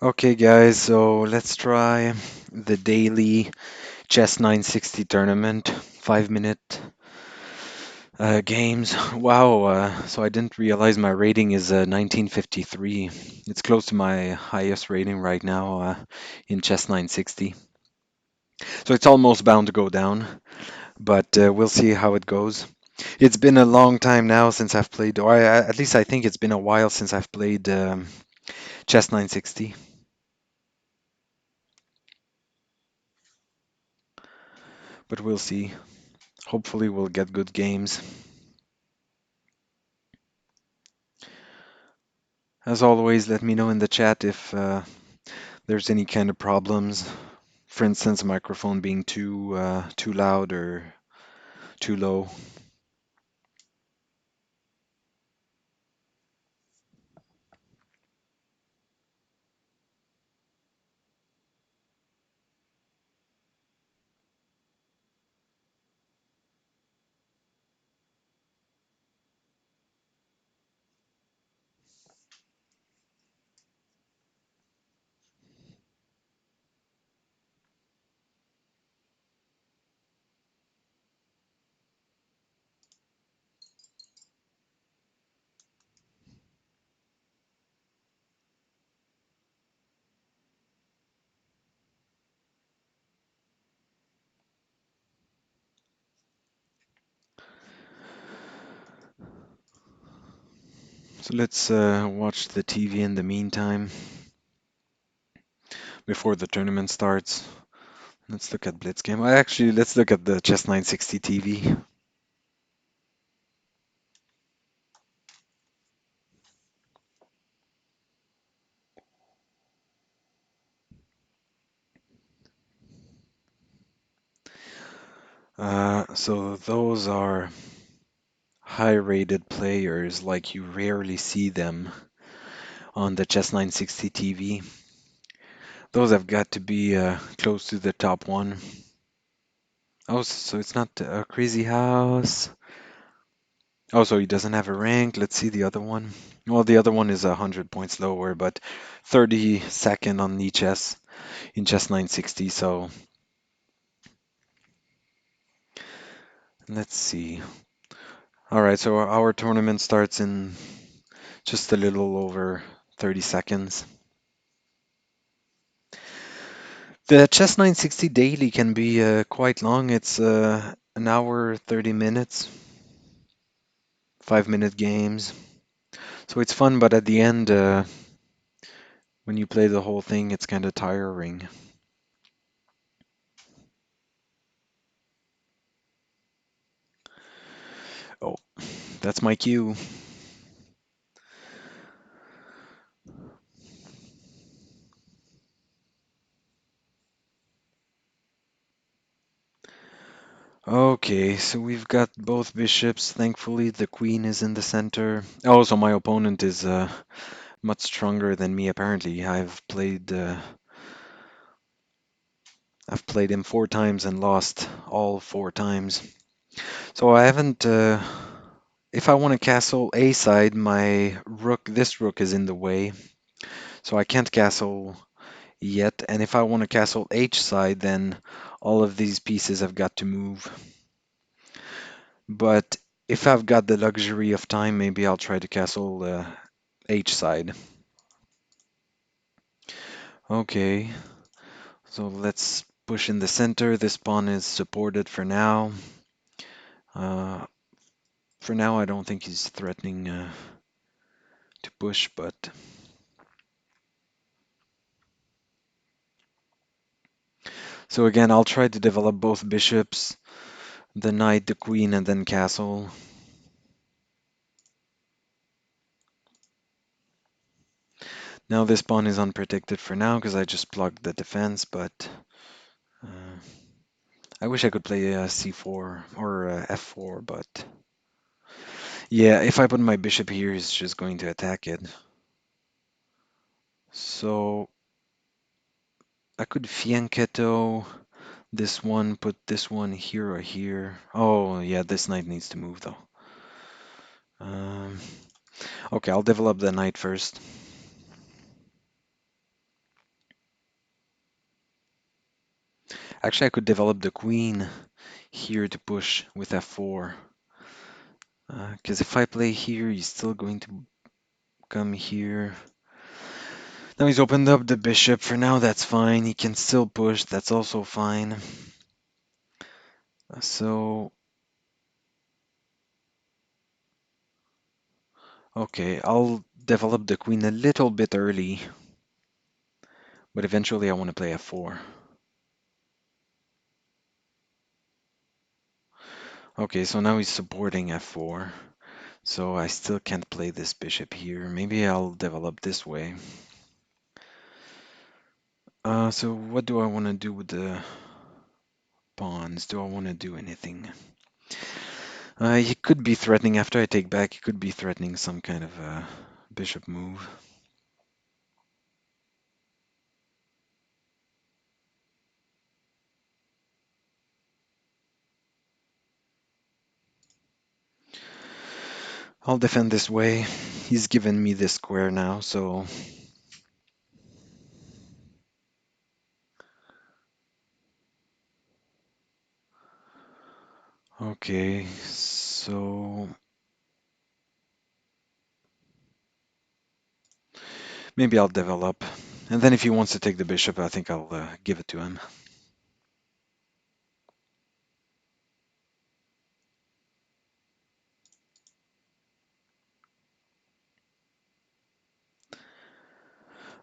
Okay, guys, so let's try the daily Chess960 tournament, 5 minute games. Wow, so I didn't realize my rating is 1953. It's close to my highest rating right now in Chess960. So it's almost bound to go down, but we'll see how it goes. It's been a long time now since I've played, or at least I think it's been a while since I've played Chess960, but we'll see. Hopefully, we'll get good games. As always, let me know in the chat if there's any kind of problems. For instance, microphone being too loud or too low. So let's watch the TV in the meantime before the tournament starts. Let's look at Blitz game. Actually, let's look at the Chess 960 TV. So those are high-rated players, like you rarely see them on the Chess 960 TV. Those have got to be close to the top one. Oh, so it's not a crazy house. Oh, so he doesn't have a rank. Let's see the other one. Well, the other one is 100 points lower, but 32nd on Lichess in Chess 960. So let's see. All right, so our tournament starts in just a little over 30 seconds. The Chess 960 Daily can be quite long. It's an hour, 30 minutes, 5 minute games. So it's fun, but at the end, when you play the whole thing, it's kind of tiring. Oh, that's my cue. Okay, so we've got both bishops. Thankfully, the queen is in the center. Oh, so my opponent is much stronger than me, apparently. I've played him 4 times and lost all 4 times. So I haven't if I want to castle A side, this rook is in the way. So I can't castle yet. And if I want to castle H side, then all of these pieces have got to move. But if I've got the luxury of time, maybe I'll try to castle H side. Okay, so let's push in the center. This pawn is supported for now. Uh, for now, I don't think he's threatening to push, but so again, I'll try to develop both bishops, the knight, the queen, and then castle. Now this pawn is unprotected for now because I just blocked the defense, but uh, I wish I could play c4 or f4, but yeah, if I put my bishop here, he's just going to attack it. So I could fianchetto this one, put this one here or here. Oh, yeah, this knight needs to move though. Um, okay, I'll develop the knight first. Actually, I could develop the queen here to push with f4. Because if I play here, he's still going to come here. Now he's opened up the bishop. For now, that's fine. He can still push. That's also fine. So, okay, I'll develop the queen a little bit early, but eventually I want to play f4. Okay, so now he's supporting f4. So I still can't play this bishop here. Maybe I'll develop this way. So what do I want to do with the pawns? Do I want to do anything? He could be threatening, after I take back, he could be threatening some kind of bishop move. I'll defend this way. He's given me this square now, so... Okay, so... Maybe I'll develop. And then if he wants to take the bishop, I think I'll give it to him.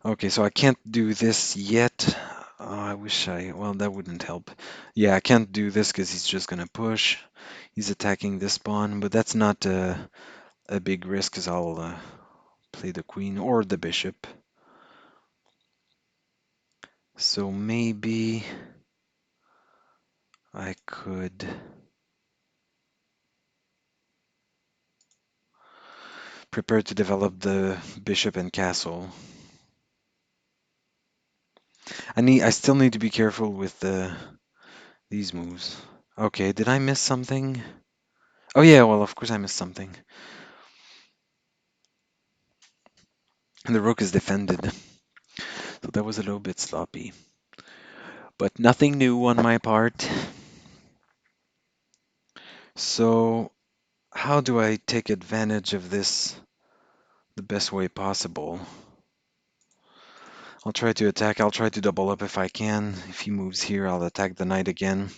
Okay, so I can't do this yet. I wish well, that wouldn't help. Yeah, I can't do this because he's just gonna push. He's attacking this pawn, but that's not a big risk because I'll play the queen or the bishop. So maybe I could prepare to develop the bishop and castle. I still need to be careful with these moves. Okay, did I miss something? Oh yeah, well, of course I missed something. And the rook is defended, so that was a little bit sloppy. But nothing new on my part. So how do I take advantage of this the best way possible? I'll try to attack. I'll try to double up if I can. If he moves here, I'll attack the knight again.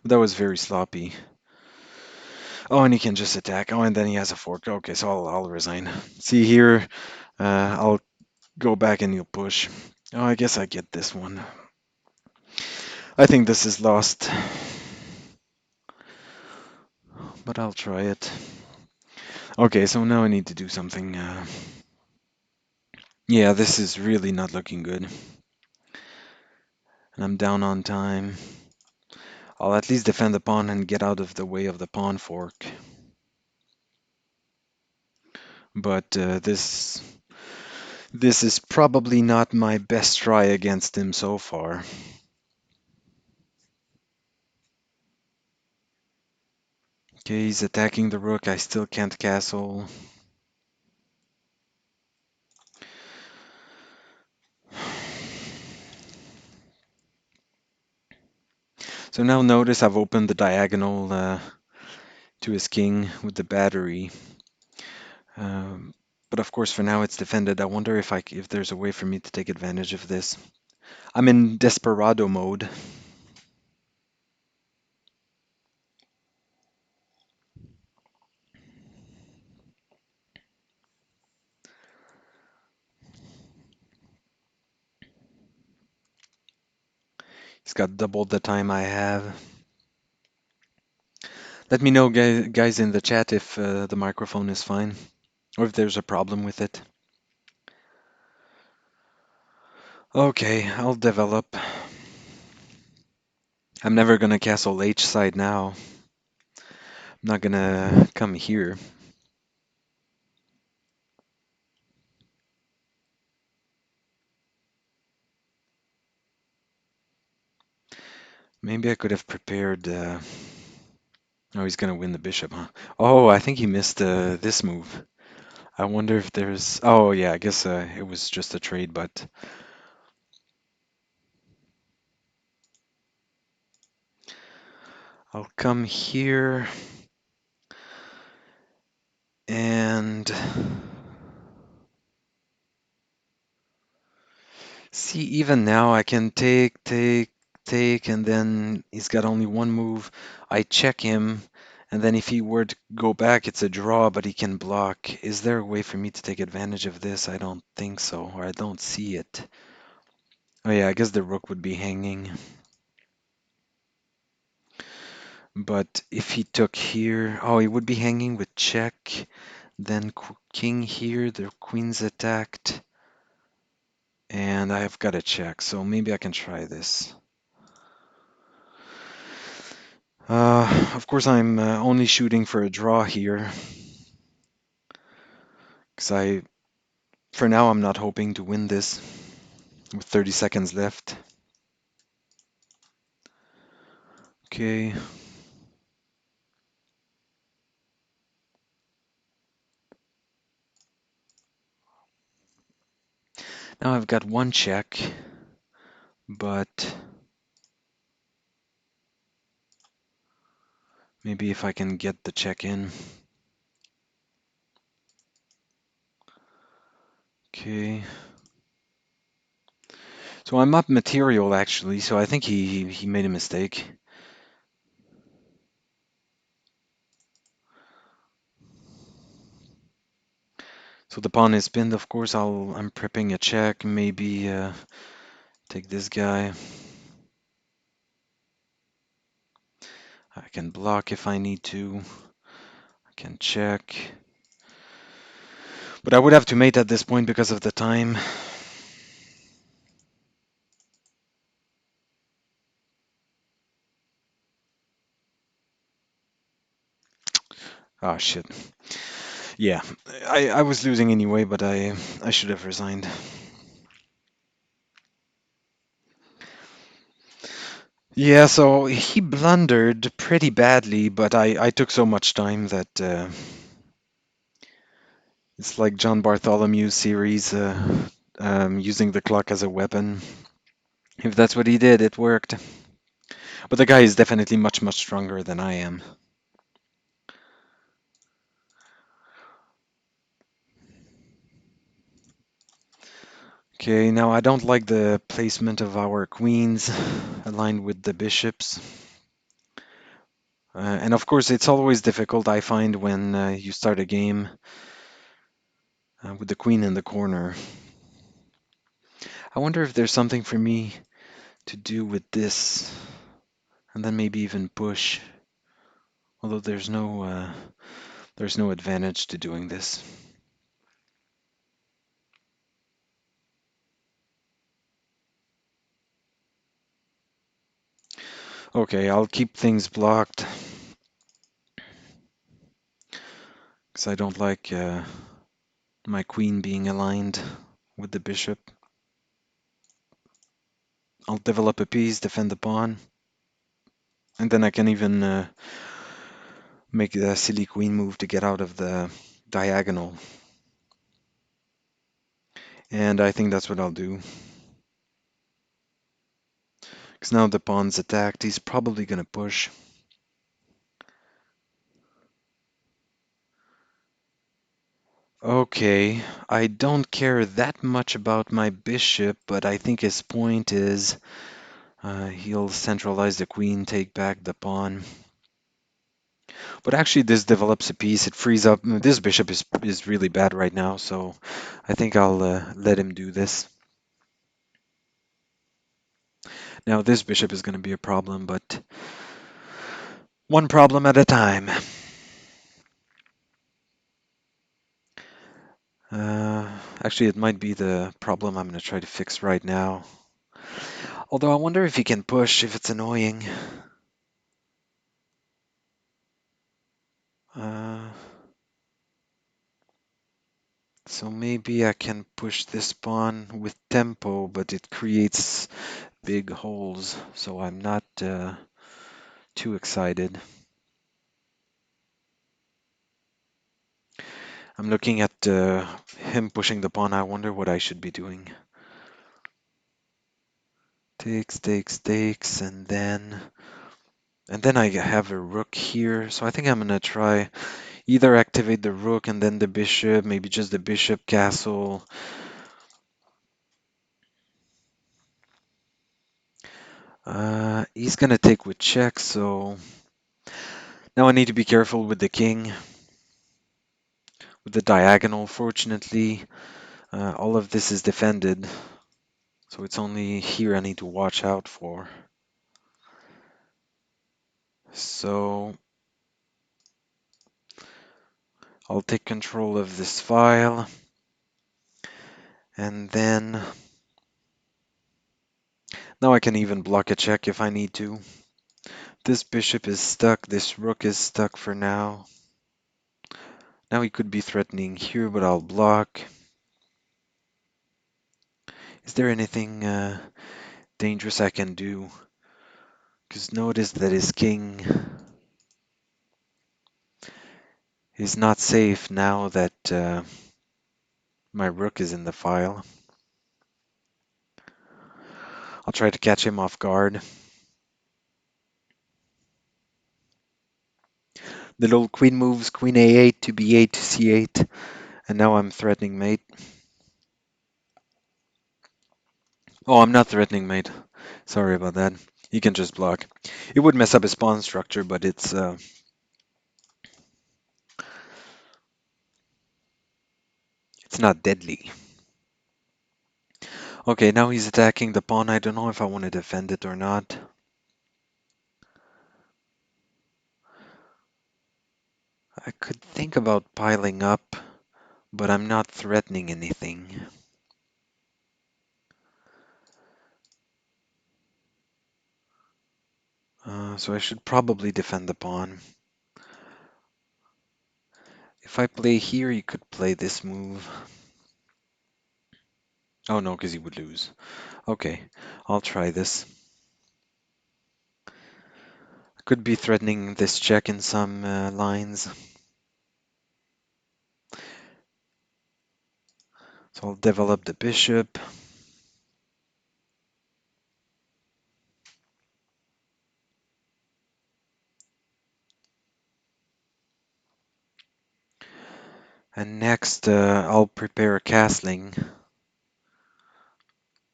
But that was very sloppy. Oh, and he can just attack. Oh, and then he has a fork. Okay, so I'll resign. See here, I'll go back and you'll push. Oh, I guess I get this one. I think this is lost, but I'll try it. Okay, so now I need to do something. Yeah, this is really not looking good. And I'm down on time. I'll at least defend the pawn and get out of the way of the pawn fork. But this is probably not my best try against him so far. Okay, he's attacking the rook. I still can't castle. So now notice I've opened the diagonal to his king with the battery. Um, but of course, for now it's defended. I wonder if there's a way for me to take advantage of this. I'm in desperado mode. He's got double the time I have. Let me know, guys, in the chat if the microphone is fine or if there's a problem with it. Okay, I'll develop. I'm never gonna castle H side now. I'm not gonna come here. Maybe I could have prepared. Oh, he's gonna win the bishop, huh? Oh, I think he missed this move. I wonder if there's. Oh, yeah, I guess it was just a trade, but I'll come here and see, even now I can take, and then he's got only one move. I check him, and then if he were to go back, it's a draw, but he can block. Is there a way for me to take advantage of this? I don't think so, or I don't see it. Oh yeah, I guess the rook would be hanging. But if he took here, oh, he would be hanging with check. Then king here, the queen's attacked, and I've got a check, so maybe I can try this. Of course, I'm only shooting for a draw here, because for now, I'm not hoping to win this with 30 seconds left. Okay. Now I've got one check, but maybe if I can get the check in. Okay. So I'm up material actually, so I think he made a mistake. So the pawn is pinned, of course. I'm prepping a check, maybe take this guy. I can block if I need to. I can check. But I would have to mate at this point because of the time. Oh shit. Yeah, I was losing anyway, but I should have resigned. Yeah, so he blundered pretty badly, but I took so much time that it's like John Bartholomew's series, using the clock as a weapon. If that's what he did, it worked. But the guy is definitely much, much stronger than I am. Okay, now I don't like the placement of our queens aligned with the bishops. And of course, it's always difficult, I find, when you start a game with the queen in the corner. I wonder if there's something for me to do with this, and then maybe even push. Although there's no advantage to doing this. Okay, I'll keep things blocked because I don't like my queen being aligned with the bishop. I'll develop a piece, defend the pawn, and then I can even make a silly queen move to get out of the diagonal. And I think that's what I'll do. Because now the pawn's attacked, he's probably going to push. Okay, I don't care that much about my bishop, but I think his point is he'll centralize the queen, take back the pawn. But actually, this develops a piece. It frees up. This bishop is really bad right now, so I think I'll let him do this. Now, this bishop is going to be a problem, but one problem at a time. Actually, it might be the problem I'm going to try to fix right now. Although I wonder if he can push, if it's annoying. Uh, so maybe I can push this pawn with tempo, but it creates big holes, so I'm not too excited. I'm looking at him pushing the pawn. I wonder what I should be doing. Takes, takes, takes, and then And then I have a rook here, so I think I'm gonna try either activate the rook and then the bishop, maybe just the bishop castle. He's gonna take with check, so now I need to be careful with the king, with the diagonal. Fortunately, all of this is defended, so it's only here I need to watch out for. So I'll take control of this file, and then now I can even block a check if I need to. This bishop is stuck, this rook is stuck for now. Now he could be threatening here, but I'll block. Is there anything dangerous I can do? Because notice that his king is not safe now that my rook is in the file. I'll try to catch him off guard. The little queen moves, queen a8 to b8 to c8, and now I'm threatening mate. Oh, I'm not threatening mate. Sorry about that. He can just block. It would mess up his pawn structure, but it's not deadly. Okay, now he's attacking the pawn. I don't know if I want to defend it or not. I could think about piling up, but I'm not threatening anything. So I should probably defend the pawn. If I play here, you could play this move. Oh no, because he would lose. Okay, I'll try this. I could be threatening this check in some lines. So I'll develop the bishop. And next, I'll prepare castling.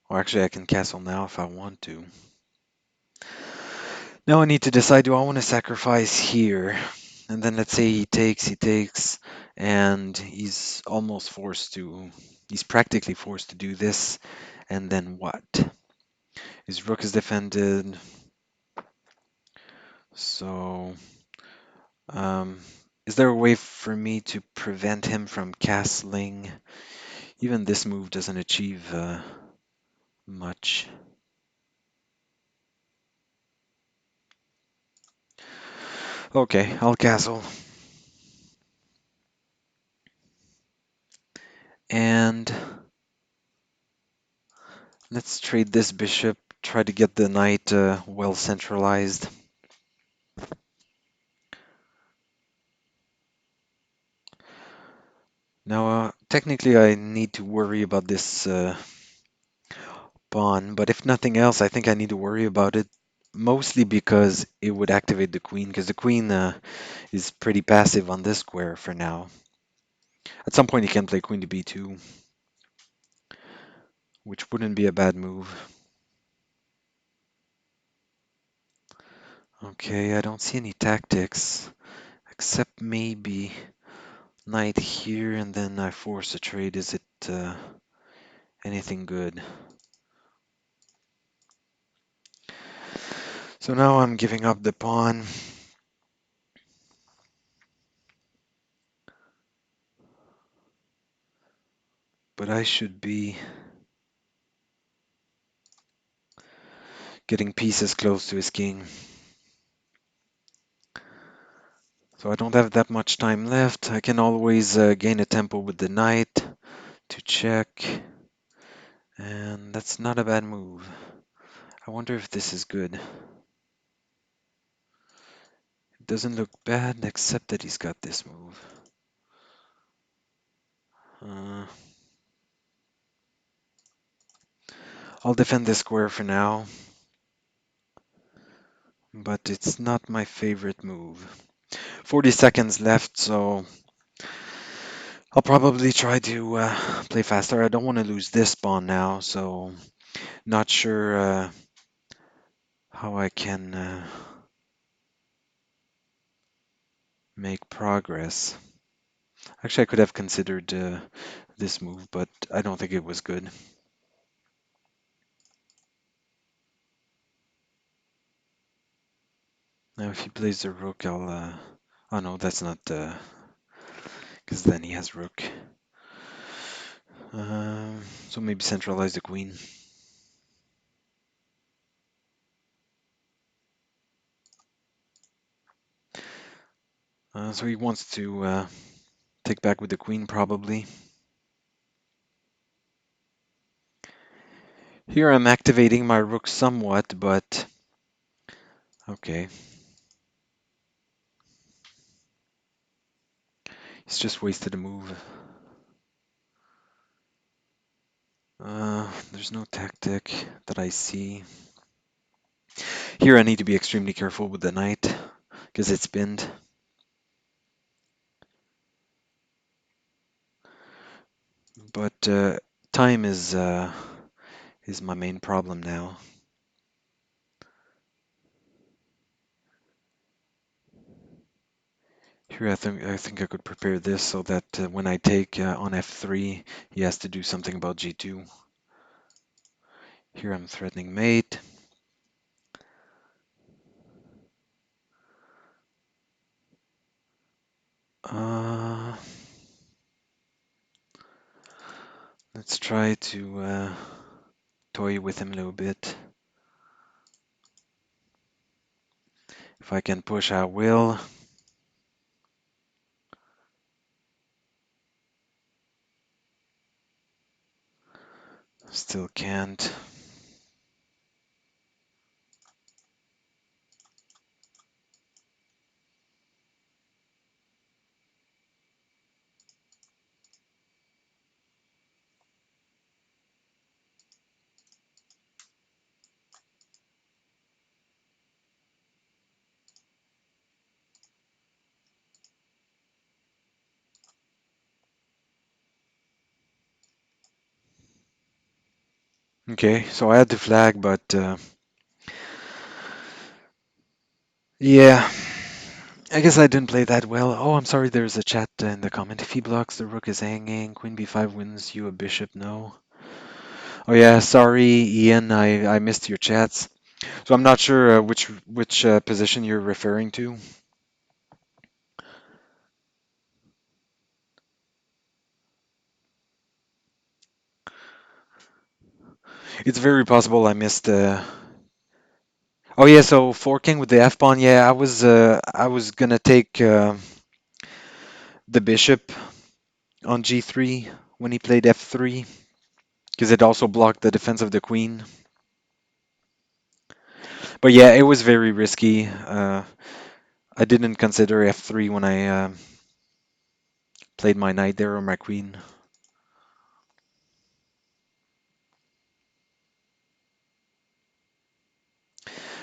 Or actually, I can castle now if I want to. Now I need to decide, do I want to sacrifice here? And then let's say he takes, and he's practically forced to do this. And then what? His rook is defended. So, um, is there a way for me to prevent him from castling? Even this move doesn't achieve much. Okay, I'll castle. And let's trade this bishop, try to get the knight well centralized. Now, technically I need to worry about this pawn, but if nothing else, I think I need to worry about it mostly because it would activate the queen, because the queen is pretty passive on this square for now. At some point, he can play queen to b2, which wouldn't be a bad move. Okay, I don't see any tactics, except maybe knight here, and then I force a trade. Is it anything good? So now I'm giving up the pawn. But I should be getting pieces close to his king. So I don't have that much time left. I can always gain a tempo with the knight to check. And that's not a bad move. I wonder if this is good. It doesn't look bad, except that he's got this move. Uh, I'll defend this square for now. but it's not my favorite move. 40 seconds left, so I'll probably try to play faster. I don't want to lose this pawn now, so not sure how I can make progress. Actually, I could have considered this move, but I don't think it was good. Now, if he plays the rook, I'll. Oh no, that's not. Because then he has rook. So maybe centralize the queen. So he wants to take back with the queen, probably. Here I'm activating my rook somewhat, but okay. He's just wasted a move. There's no tactic that I see. Here I need to be extremely careful with the knight, because it's pinned. But time is my main problem now. Here I think I could prepare this so that when I take on f3, he has to do something about g2. Here I'm threatening mate. Uh, let's try to toy with him a little bit. If I can push, I will. Still can't. Okay, so I had to flag, but yeah, I guess I didn't play that well. Oh, I'm sorry, there's a chat in the comment. If he blocks, the rook is hanging. Queen b5 wins you a bishop, no. Oh yeah, sorry, Ian, I missed your chats. So I'm not sure which position you're referring to. It's very possible I missed. Oh yeah, so forking with the f pawn. Yeah, I was gonna take the bishop on g3 when he played f3 because it also blocked the defense of the queen. But yeah, it was very risky. I didn't consider f3 when I played my knight there or my queen.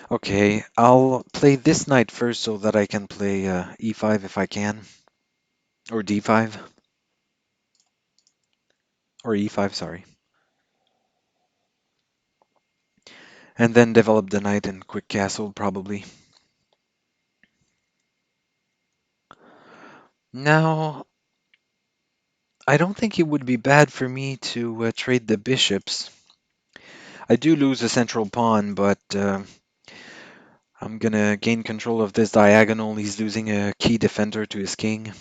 Okay, I'll play this knight first so that I can play e5 if I can, or d5, or e5, sorry, and then develop the knight in quick castle probably. Now, I don't think it would be bad for me to trade the bishops. I do lose a central pawn, but I'm gonna gain control of this diagonal. He's losing a key defender to his king.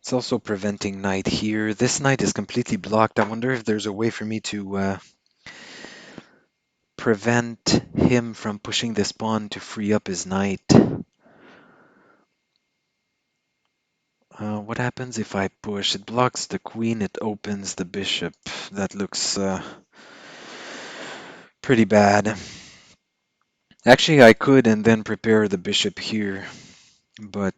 It's also preventing knight here. This knight is completely blocked. I wonder if there's a way for me to prevent him from pushing this pawn to free up his knight. What happens if I push? It blocks the queen, it opens the bishop. That looks pretty bad. Actually, I could and then prepare the bishop here, but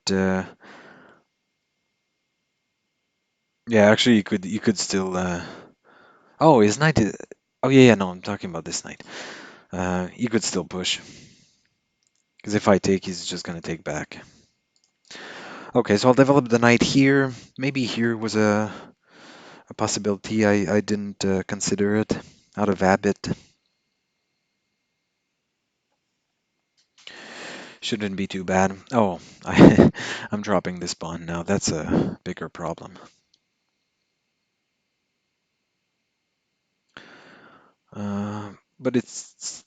Yeah, actually, you could still. Oh, his knight. Oh yeah, yeah. No, I'm talking about this knight. You could still push because if I take, he's just gonna take back. Okay, so I'll develop the knight here. Maybe here was a possibility. I didn't consider it out of habit. Shouldn't be too bad. Oh, I'm dropping this pawn now. That's a bigger problem. But it's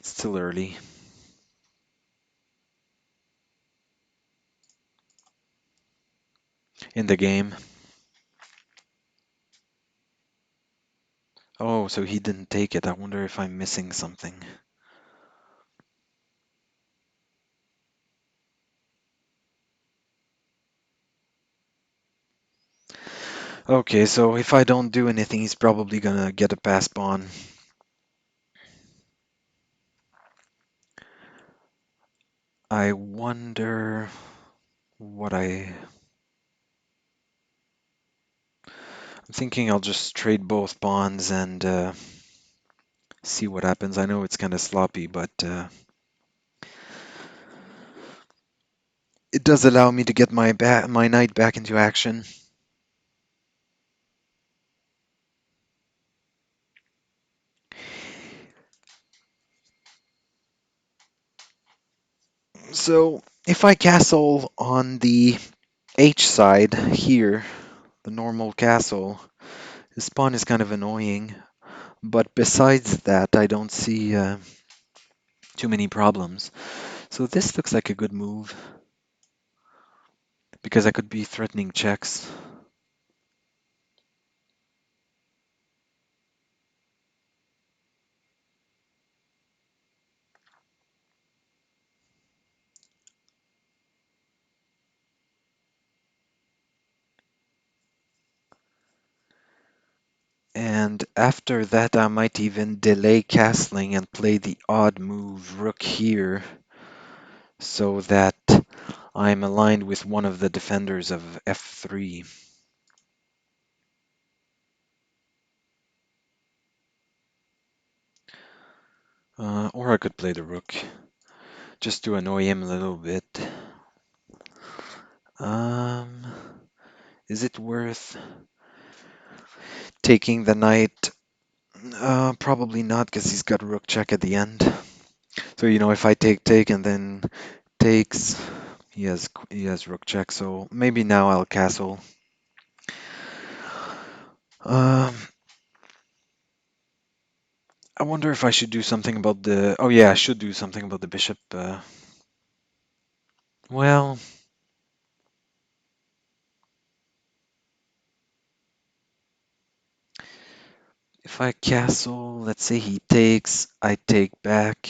still early in the game. Oh, so he didn't take it. I wonder if I'm missing something. Okay, so if I don't do anything, he's probably gonna get a pass pawn. I wonder what I'm thinking I'll just trade both pawns and see what happens. I know it's kind of sloppy, but it does allow me to get my knight back into action. So if I castle on the H side here, the normal castle, this pawn is kind of annoying. But besides that, I don't see too many problems. So this looks like a good move because I could be threatening checks. And after that, I might even delay castling and play the odd move rook here so that I'm aligned with one of the defenders of f3. Or I could play the rook just to annoy him a little bit. Um, is it worth taking the knight? Probably not because he's got rook check at the end. So, if I take and then takes, he has rook check, so maybe now I'll castle. Um, I wonder if I should do something about the. Oh yeah, I should do something about the bishop. Well, if I castle, let's say he takes, I take back,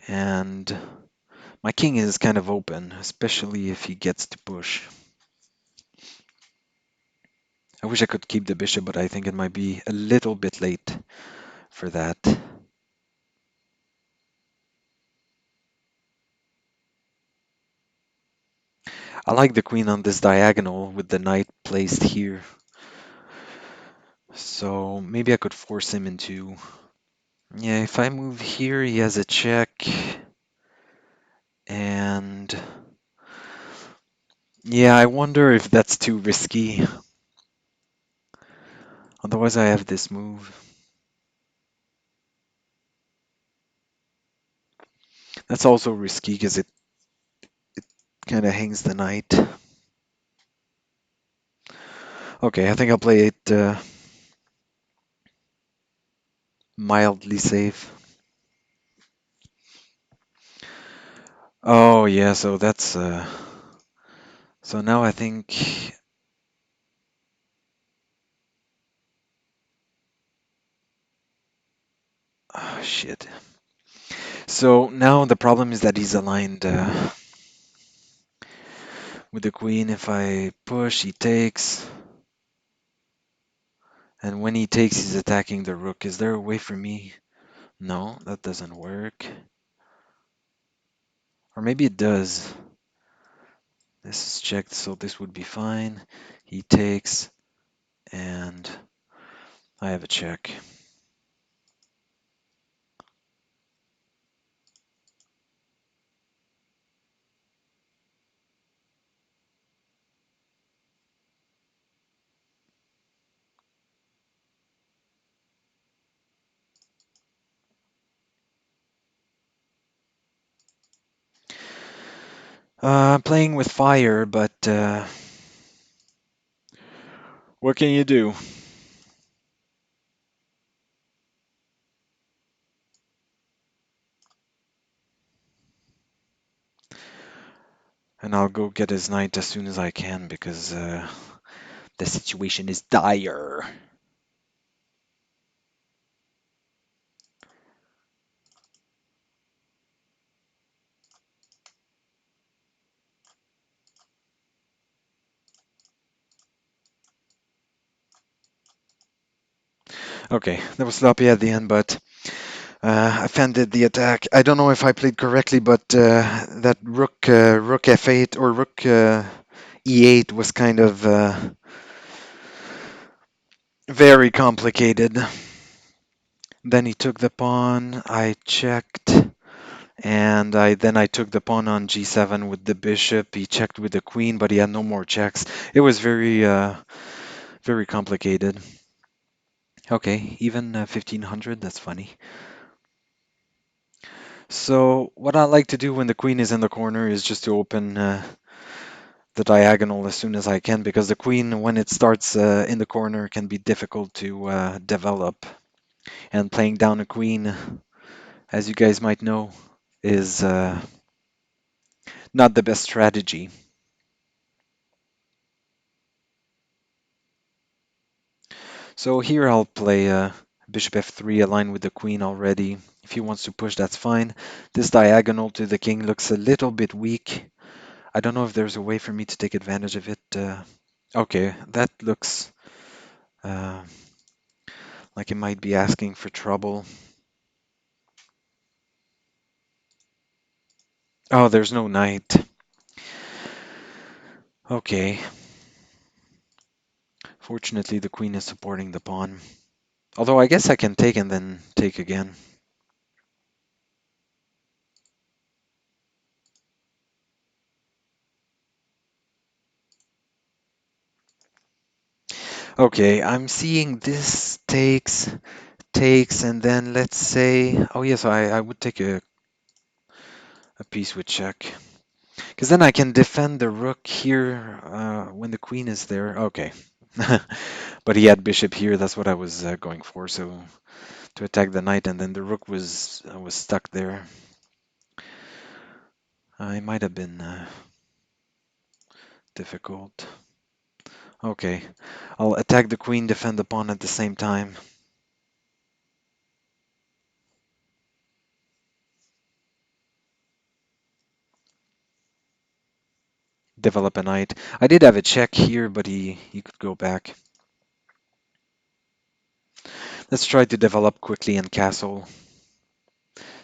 and my king is kind of open, especially if he gets to push. I wish I could keep the bishop, but I think it might be a little bit late for that. I like the queen on this diagonal with the knight placed here. So maybe I could force him into... Yeah, if I move here, he has a check. And... Yeah, I wonder if that's too risky. Otherwise, I have this move. That's also risky because it kind of hangs the knight. Okay, I think I'll play it mildly safe. Oh, yeah, so that's... So now I think... Oh, shit. So now the problem is that he's aligned with the queen. If I push, he takes. And when he takes, he's attacking the rook. Is there a way for me? No, that doesn't work. Or maybe it does. This is checked, so this would be fine. He takes, and I have a check. Playing with fire, but what can you do? And I'll go get his knight as soon as I can because the situation is dire. Okay, that was sloppy at the end, but I fended the attack. I don't know if I played correctly, but that rook f8 or rook e8 was kind of very complicated. Then he took the pawn. I checked, and I took the pawn on g7 with the bishop. He checked with the queen, but he had no more checks. It was very complicated. Okay, even 1500. That's funny. So what I like to do when the queen is in the corner is just to open the diagonal as soon as I can, because the queen, when it starts in the corner, can be difficult to develop. And playing down a queen, as you guys might know, is not the best strategy. So here I'll play bishop f3, aligned with the queen already. If he wants to push, that's fine. This diagonal to the king looks a little bit weak. I don't know if there's a way for me to take advantage of it. Okay, that looks uh, like it might be asking for trouble. Oh, there's no knight. Okay. Fortunately, the queen is supporting the pawn. Although I guess I can take and then take again. Okay, I'm seeing this takes, and then let's say, oh yes, I would take a piece with check. Because then I can defend the rook here when the queen is there. Okay. But he had bishop here, that's what I was going for. So to attack the knight, and then the rook was stuck there. It might have been difficult. Okay, I'll attack the queen, defend the pawn at the same time. Develop a knight. I did have a check here, but he could go back. Let's try to develop quickly and castle.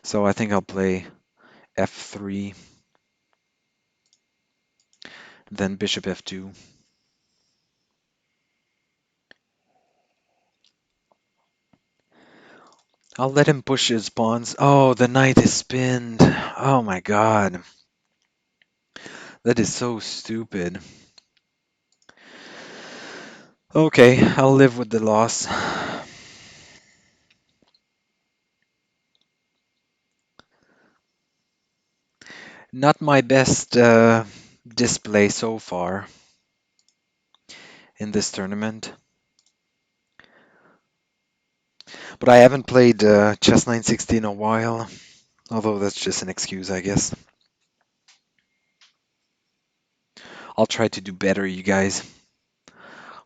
So I think I'll play f3, then bishop f2. I'll let him push his pawns. Oh, the knight is spinned. Oh my god. That is so stupid. Okay, I'll live with the loss. Not my best display so far in this tournament. But I haven't played Chess960 in a while, although that's just an excuse, I guess. I'll try to do better, you guys.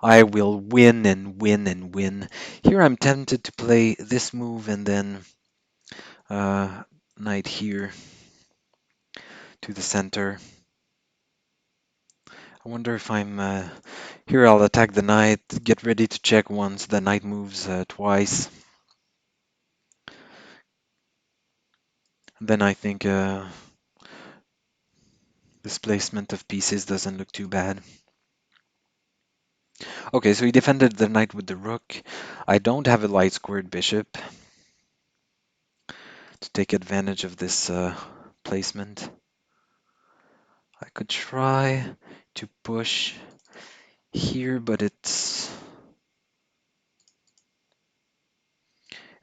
I will win and win and win. Here I'm tempted to play this move and then uh, knight here to the center. I wonder if I'm here. I'll attack the knight, get ready to check once the knight moves twice. Then I think Displacement of pieces doesn't look too bad. Okay, so he defended the knight with the rook. I don't have a light squared bishop to take advantage of this placement. I could try to push here, but it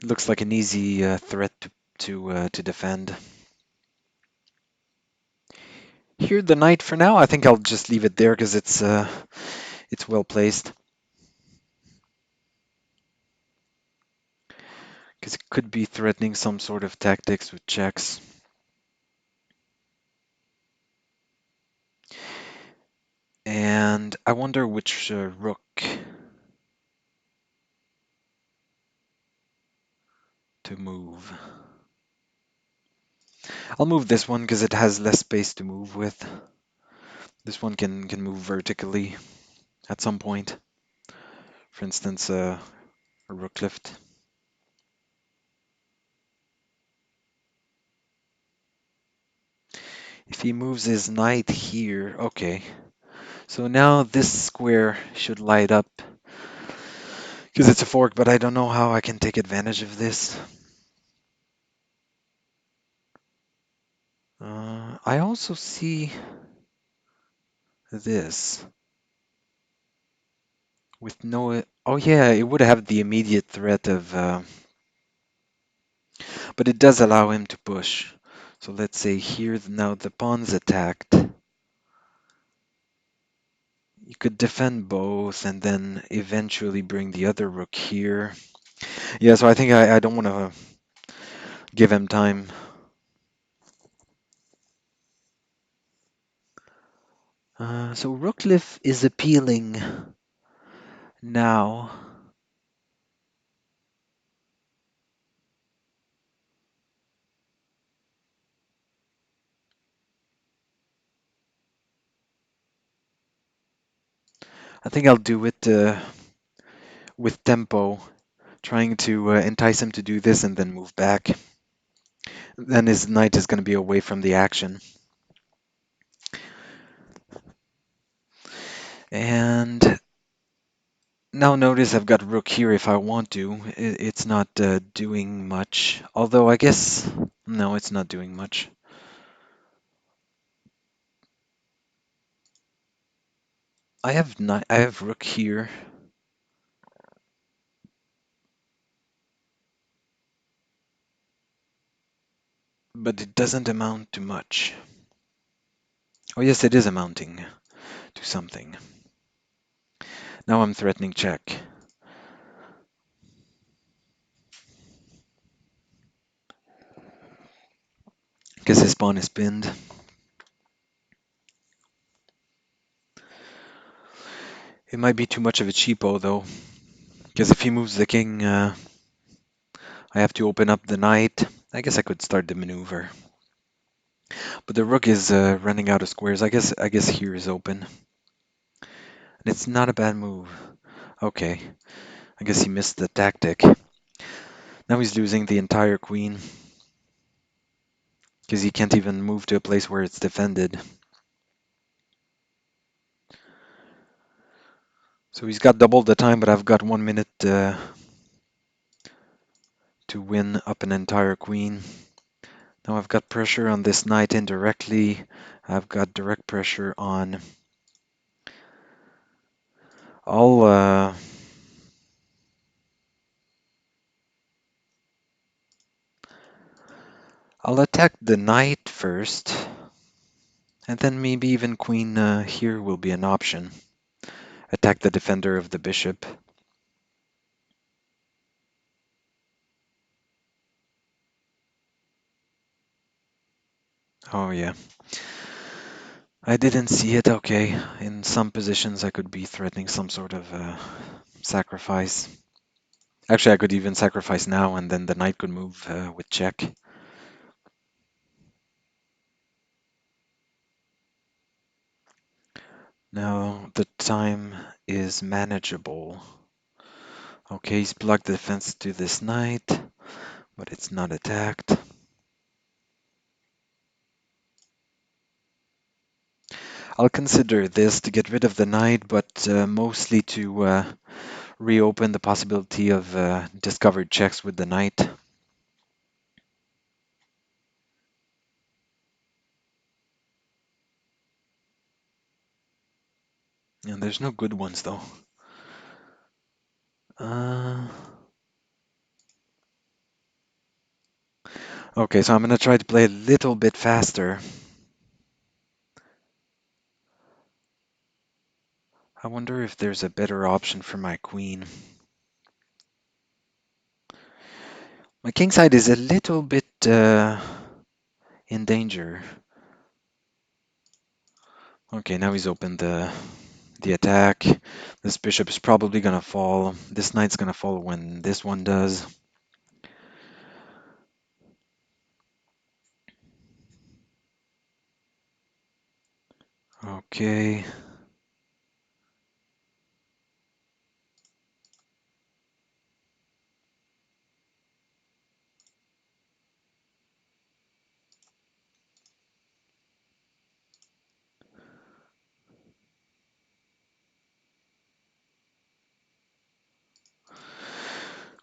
looks like an easy threat to defend. Here, the knight for now. I think I'll just leave it there because it's well placed. Because it could be threatening some sort of tactics with checks. And I wonder which rook to move. I'll move this one because it has less space to move with. This one can move vertically at some point. For instance, a rook lift. If he moves his knight here, okay. So now this square should light up because it's a fork, but I don't know how I can take advantage of this. I also see this with no. Oh yeah, it would have the immediate threat of, but it does allow him to push. So let's say here now the pawn's attacked. You could defend both and then eventually bring the other rook here. Yeah, so I think I don't want to give him time. So rook lift is appealing now. I think I'll do it with tempo, trying to entice him to do this and then move back. Then his knight is going to be away from the action. And now notice I've got rook here if I want to. It's not doing much. Although I guess, no, it's not doing much. I have rook here. But it doesn't amount to much. Oh yes, it is amounting to something. Now I'm threatening check. Because his pawn is pinned. It might be too much of a cheapo though. Because if he moves the king, I have to open up the knight. I guess I could start the maneuver. But the rook is running out of squares. I guess here is open. And it's not a bad move. Okay. I guess he missed the tactic. Now he's losing the entire queen. Because he can't even move to a place where it's defended. So he's got double the time, but I've got 1 minute to win up an entire queen. Now I've got pressure on this knight indirectly. I've got direct pressure on all. I'll attack the knight first, and then maybe even queen here will be an option. Attack the defender of the bishop. Oh yeah. I didn't see it. Okay. In some positions I could be threatening some sort of sacrifice. Actually, I could even sacrifice now and then the knight could move with check. Now the time is manageable. Okay, he's blocked the defense to this knight, but it's not attacked. I'll consider this to get rid of the knight, but mostly to reopen the possibility of discovered checks with the knight. And there's no good ones though. Uh, okay, so I'm gonna try to play a little bit faster. I wonder if there's a better option for my queen. My king side is a little bit in danger. Okay, now he's opened the attack. This bishop is probably gonna fall. This knight's gonna fall when this one does. Okay.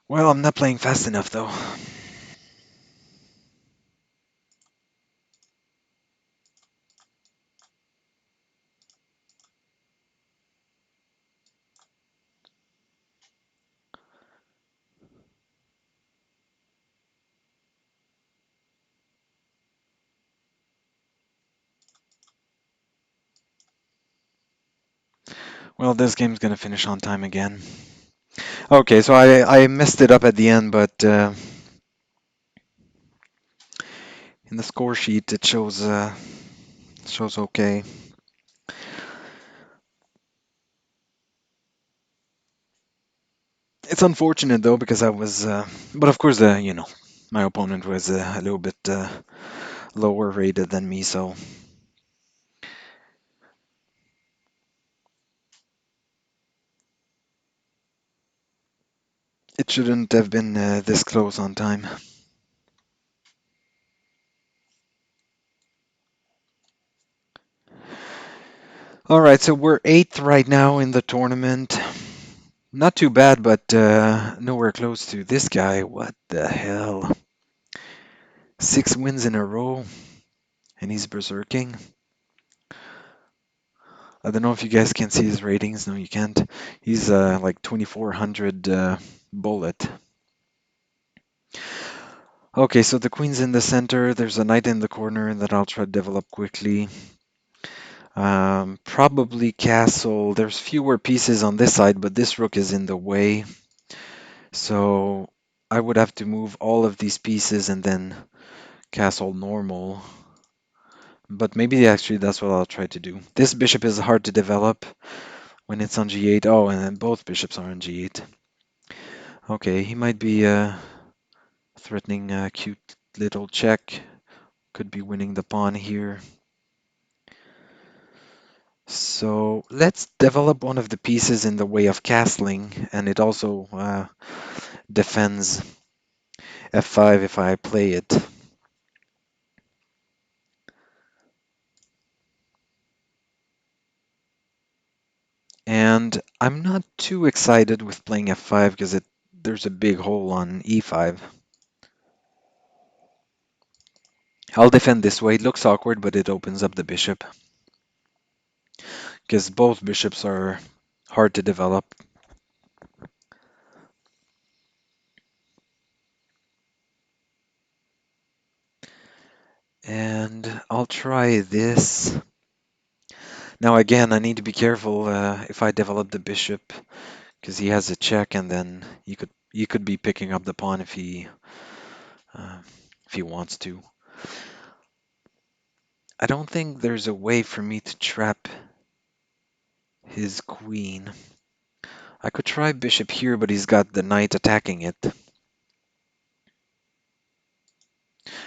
Well, I'm not playing fast enough though. Well, this game's gonna finish on time again. Okay, so I messed it up at the end, but in the score sheet it shows okay. It's unfortunate though because I was, but of course, my opponent was a little bit lower rated than me, so it shouldn't have been this close on time. All right, so we're eighth right now in the tournament. Not too bad, but nowhere close to this guy. What the hell? 6 wins in a row, and he's berserking. I don't know if you guys can see his ratings. No, you can't. He's like 2400 bullet. Okay, so the queen's in the center. There's a knight in the corner that I'll try to develop quickly. Probably castle. There's fewer pieces on this side, but this rook is in the way. So I would have to move all of these pieces and then castle normal. But maybe actually that's what I'll try to do. This bishop is hard to develop when it's on g8. Oh, and then both bishops are on g8. Okay, he might be threatening a cute little check. Could be winning the pawn here. So let's develop one of the pieces in the way of castling, and it also defends f5 if I play it. And I'm not too excited with playing f5 because there's a big hole on e5. I'll defend this way. It looks awkward, but it opens up the bishop because both bishops are hard to develop. And I'll try this. Now again, I need to be careful if I develop the bishop because he has a check, and then you could be picking up the pawn uh, if he wants to. I don't think there's a way for me to trap his queen. I could try bishop here, but he's got the knight attacking it.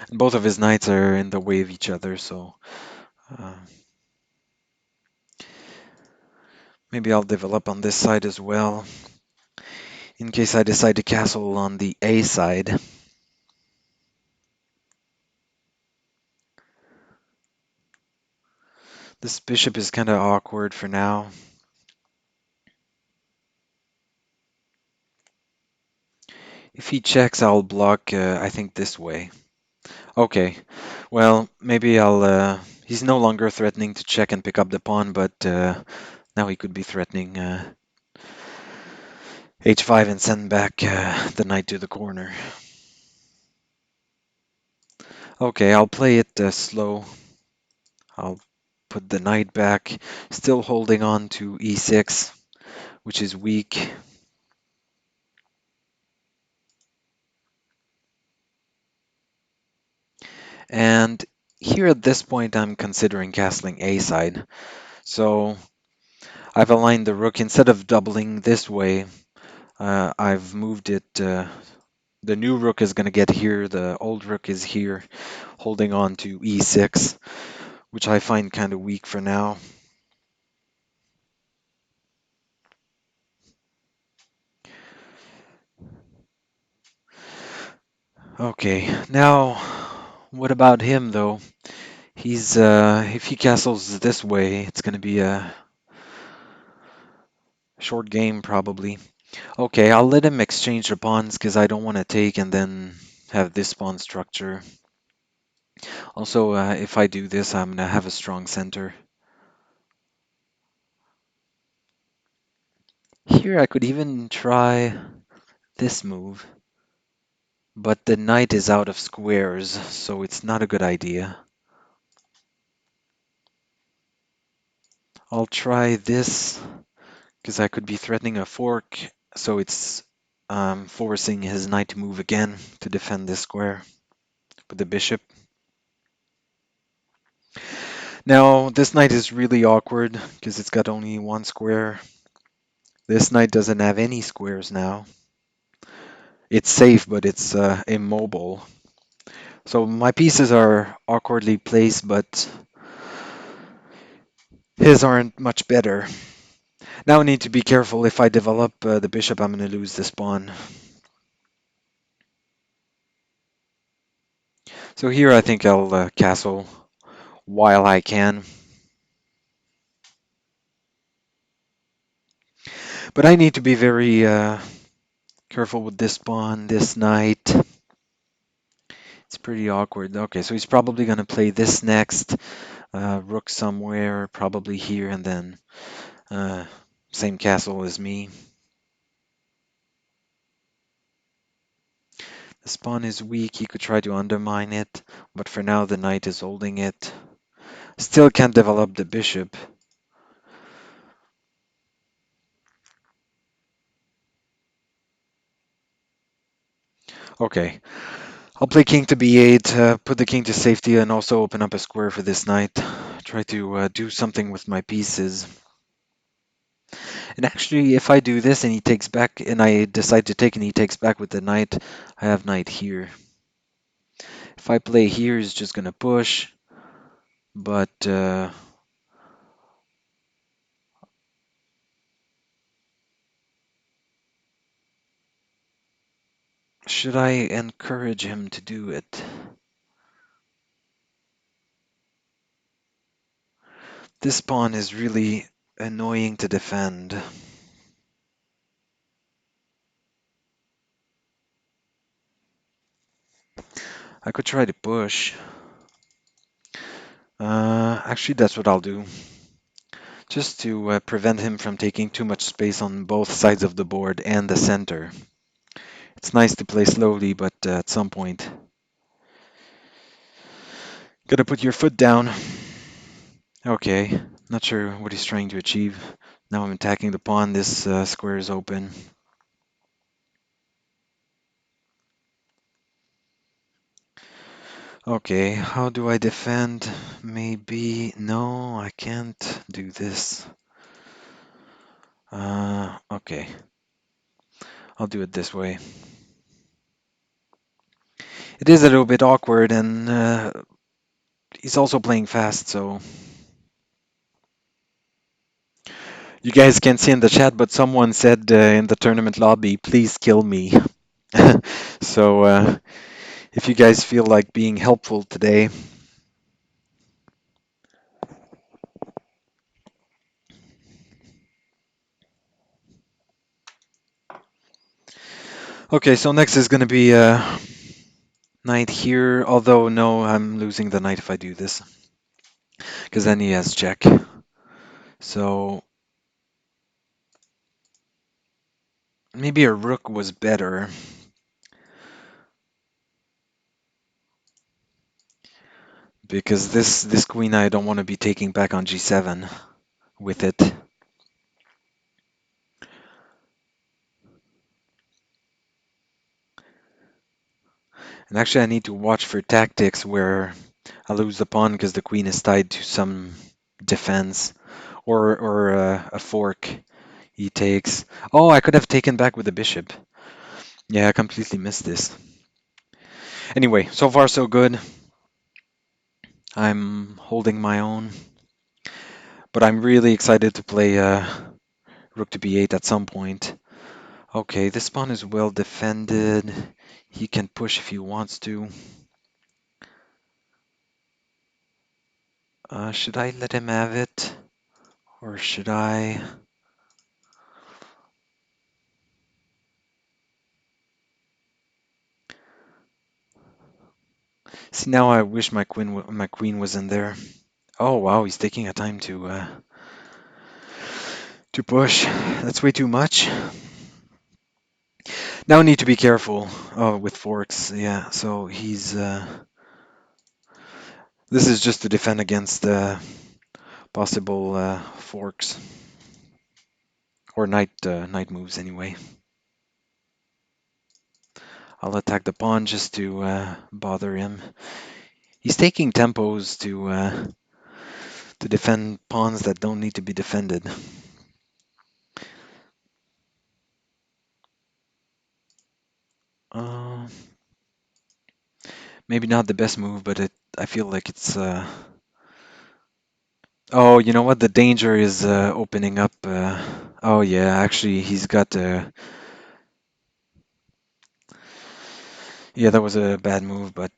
And both of his knights are in the way of each other, so uh, maybe I'll develop on this side as well, in case I decide to castle on the A side. This bishop is kind of awkward for now. If he checks, I'll block, I think, this way. Okay, well, maybe I'll. He's no longer threatening to check and pick up the pawn, but now he could be threatening h5 and send back the knight to the corner. Okay, I'll play it slow. I'll put the knight back, still holding on to e6, which is weak. And here at this point, I'm considering castling a side. So I've aligned the rook. Instead of doubling this way, I've moved it. The new rook is going to get here. The old rook is here, holding on to e6, which I find kind of weak for now. Okay, now what about him though? He's if he castles this way, it's going to be a short game probably. Okay, I'll let him exchange the pawns because I don't want to take and then have this pawn structure. Also, if I do this, I'm going to have a strong center. Here I could even try this move, but the knight is out of squares, so it's not a good idea. I'll try this because I could be threatening a fork, so it's forcing his knight to move again to defend this square with the bishop. Now, this knight is really awkward because it's got only one square. This knight doesn't have any squares now. It's safe, but it's immobile. So my pieces are awkwardly placed, but his aren't much better. Now I need to be careful. If I develop the bishop, I'm going to lose this pawn. So here I think I'll castle while I can. But I need to be very careful with this pawn, this knight. It's pretty awkward. Okay, so he's probably going to play this next. Rook somewhere, probably here, and then same castle as me. This pawn is weak. He could try to undermine it, but for now the knight is holding it. Still can't develop the bishop. Okay, I'll play king to b8, put the king to safety, and also open up a square for this knight. Try to do something with my pieces. And actually, if I do this and he takes back, and I decide to take and he takes back with the knight, I have knight here. If I play here, he's just going to push, but should I encourage him to do it? This pawn is really annoying to defend. I could try to push. Actually, that's what I'll do. Just to prevent him from taking too much space on both sides of the board and the center. It's nice to play slowly, but at some point, gotta put your foot down. Okay, not sure what he's trying to achieve. Now I'm attacking the pawn. This square is open. Okay, how do I defend? Maybe... No, I can't do this. Okay. I'll do it this way. It is a little bit awkward, and he's also playing fast, so... You guys can see in the chat, but someone said in the tournament lobby, please kill me. So if you guys feel like being helpful today, Okay, so next is going to be knight here. Although, no, I'm losing the knight if I do this, because then he has check. So maybe a rook was better, because this queen I don't want to be taking back on g7 with it. And actually, I need to watch for tactics where I lose the pawn because the queen is tied to some defense, or a fork he takes. Oh, I could have taken back with the bishop. Yeah, I completely missed this. Anyway, so far so good. I'm holding my own, but I'm really excited to play rook to b8 at some point. Okay, this pawn is well defended. He can push if he wants to. Should I let him have it? Or should I? See, now I wish my queen was in there. Oh wow, he's taking a time to push. That's way too much. Now I need to be careful with forks. Yeah, so he's this is just to defend against possible forks or knight moves anyway. I'll attack the pawn just to bother him. He's taking tempos to defend pawns that don't need to be defended. Uh, Maybe not the best move, but I feel like it's. Oh, you know what? The danger is opening up. Oh yeah, actually, he's got. Yeah, that was a bad move, but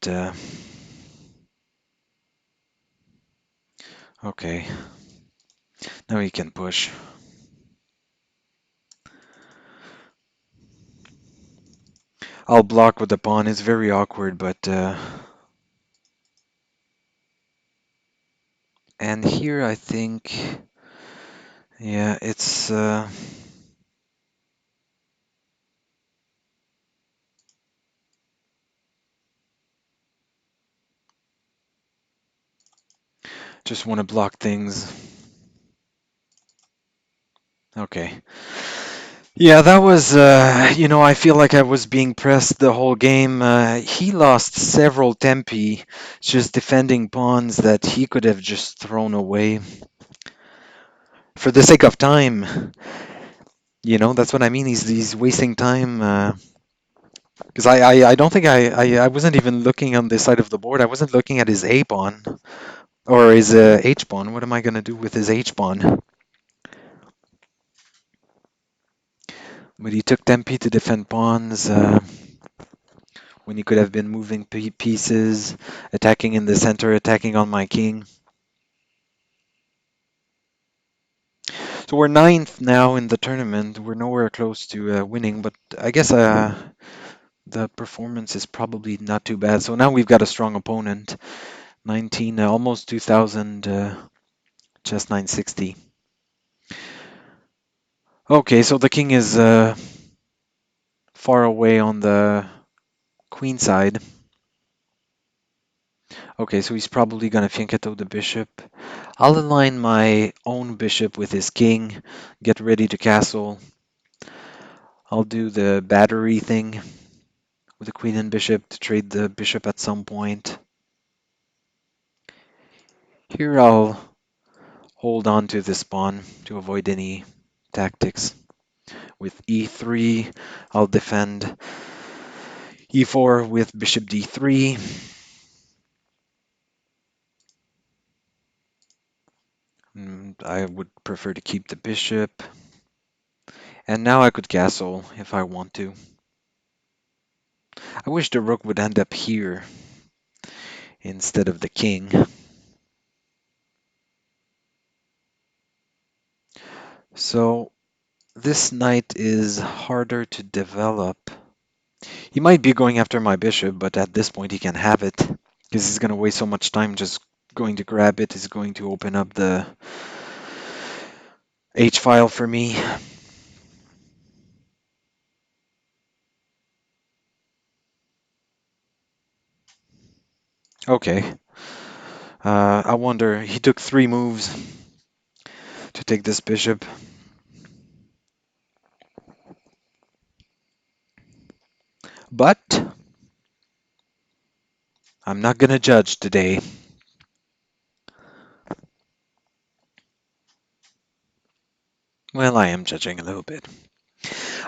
okay. Now he can push. I'll block with the pawn. It's very awkward, but and here I think, yeah, it's just want to block things. Okay. Yeah, that was, I feel like I was being pressed the whole game. He lost several tempi just defending pawns that he could have just thrown away for the sake of time. That's what I mean. He's wasting time. Because I don't think I wasn't even looking on this side of the board. I wasn't looking at his A pawn or his H pawn. What am I going to do with his H pawn? But he took tempi to defend pawns. When you could have been moving pieces, attacking in the center, attacking on my king. So we're ninth now in the tournament. We're nowhere close to winning, but I guess the performance is probably not too bad. So now we've got a strong opponent. 19, almost 2000 Chess960. Okay, so the king is far away on the queen side. Okay, so he's probably gonna fianchetto the bishop. I'll align my own bishop with his king, get ready to castle. I'll do the battery thing with the queen and bishop to trade the bishop at some point. Here I'll hold on to this pawn to avoid any tactics. With e3, I'll defend e4 with bishop d3. I would prefer to keep the bishop. And now I could castle if I want to. I wish the rook would end up here instead of the king. So this knight is harder to develop. He might be going after my bishop, but at this point he can have it because he's going to waste so much time just going to grab it. He's going to open up the H file for me. Okay. I wonder, he took 3 moves to take this bishop. But I'm not going to judge today. Well, I am judging a little bit.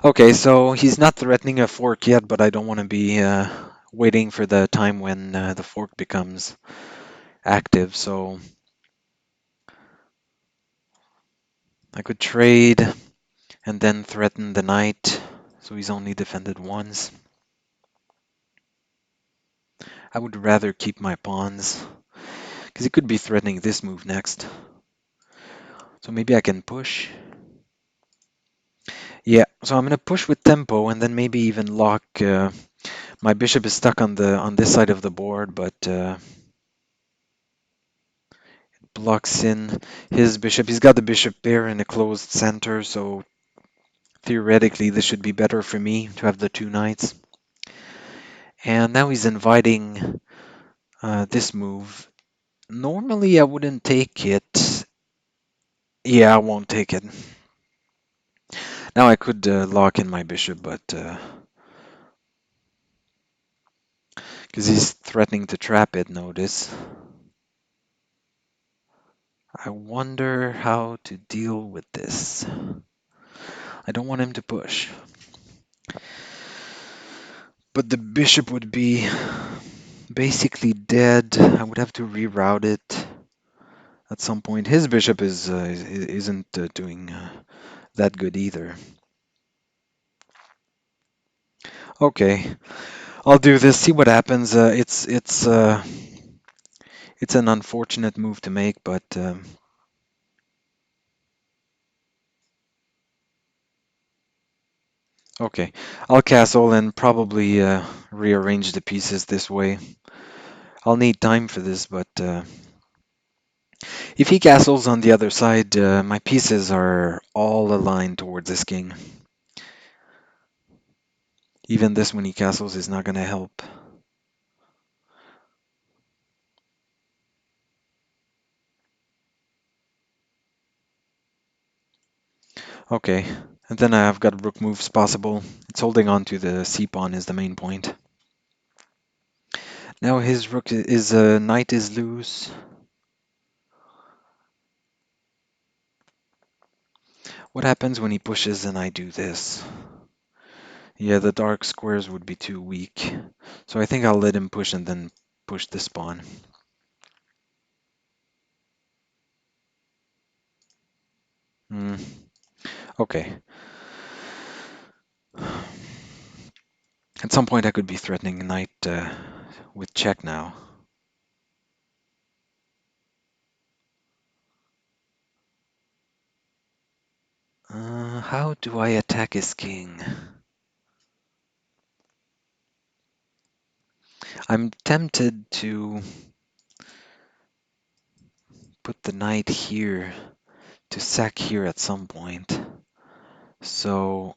Okay, so he's not threatening a fork yet, but I don't want to be waiting for the time when the fork becomes active. So I could trade and then threaten the knight. So he's only defended once. I would rather keep my pawns because he could be threatening this move next. So maybe I can push. Yeah, so I'm gonna push with tempo and then maybe even lock. My bishop is stuck on this side of the board, but blocks in his bishop. He's got the bishop pair in a closed center, so theoretically this should be better for me to have the 2 knights. And now he's inviting this move. Normally I wouldn't take it. Yeah, I won't take it. Now I could lock in my bishop, but because he's threatening to trap it, notice. I wonder how to deal with this. I don't want him to push. But the bishop would be basically dead. I would have to reroute it at some point. His bishop isn't doing that good either. Okay, I'll do this. See what happens. It's an unfortunate move to make, but okay. I'll castle and probably rearrange the pieces this way. I'll need time for this, but if he castles on the other side, my pieces are all aligned towards this king. Even this when he castles is not going to help. Okay, and then I've got rook moves possible. It's holding on to the c-pawn is the main point. Now his rook is knight is loose. What happens when he pushes and I do this? Yeah, the dark squares would be too weak. So I think I'll let him push and then push this pawn. Hmm. Okay. At some point I could be threatening knight with check now. How do I attack his king? I'm tempted to put the knight here to sack here at some point. So,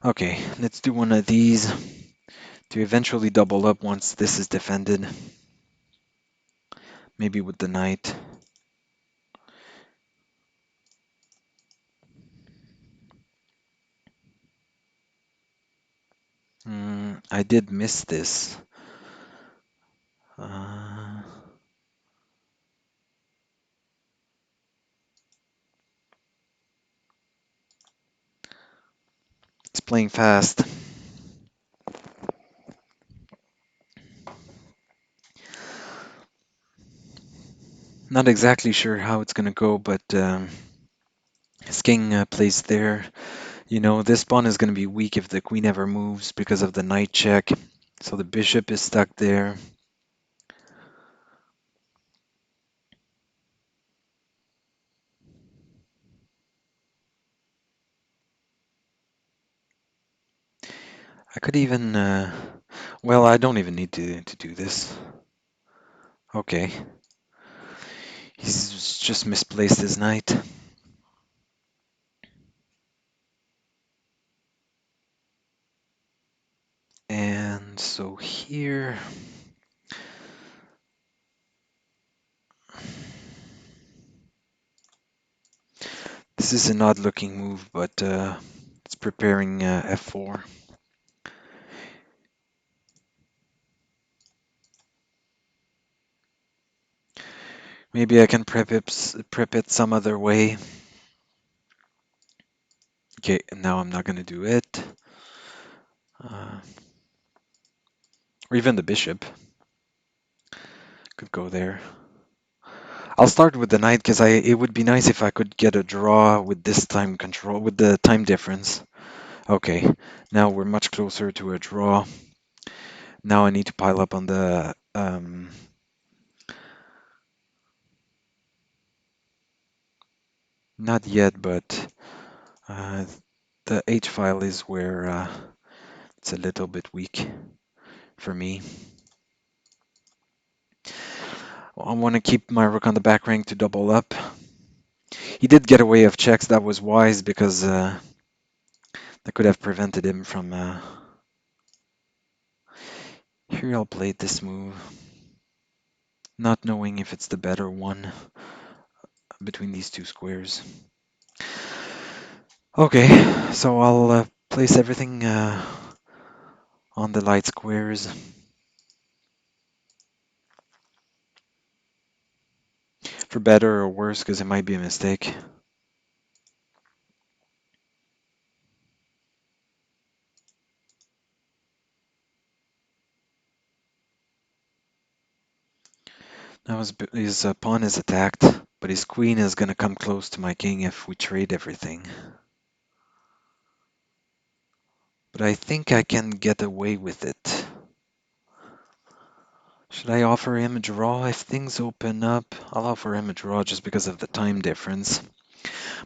okay, let's do one of these to eventually double up once this is defended. Maybe with the knight. I did miss this. Uh, it's playing fast. Not exactly sure how it's going to go, but his king plays there. You know, this pawn is going to be weak if the queen ever moves because of the knight check. So the bishop is stuck there. I could even, well, I don't even need to do this. Okay. He's just misplaced his knight. And so here, this is an odd looking move, but it's preparing f4. Maybe I can prep it some other way. Okay, now I'm not going to do it. Uh, or even the bishop could go there. I'll start with the knight because it would be nice if I could get a draw with this time control, with the time difference. Okay, now we're much closer to a draw. Now I need to pile up on the not yet, but uh, the H file is where it's a little bit weak for me. I want to keep my rook on the back rank to double up. He did get away of checks. That was wise because that could have prevented him from. Here I'll play this move, not knowing if it's the better one between these two squares. Okay, so I'll place everything on the light squares. For better or worse, because it might be a mistake. Now his pawn is attacked, but his queen is going to come close to my king if we trade everything. But I think I can get away with it. Should I offer him a draw if things open up? I'll offer him a draw just because of the time difference.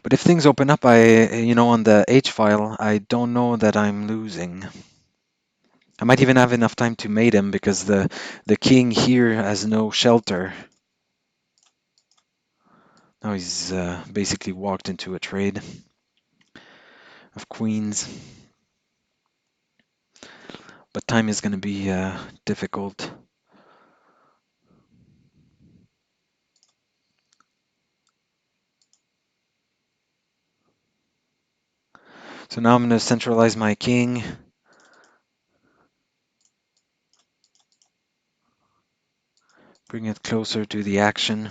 But if things open up, on the H file, I don't know that I'm losing. I might even have enough time to mate him because the king here has no shelter. Now he's basically walked into a trade of queens. But time is going to be difficult. So now I'm going to centralize my king. Bring it closer to the action.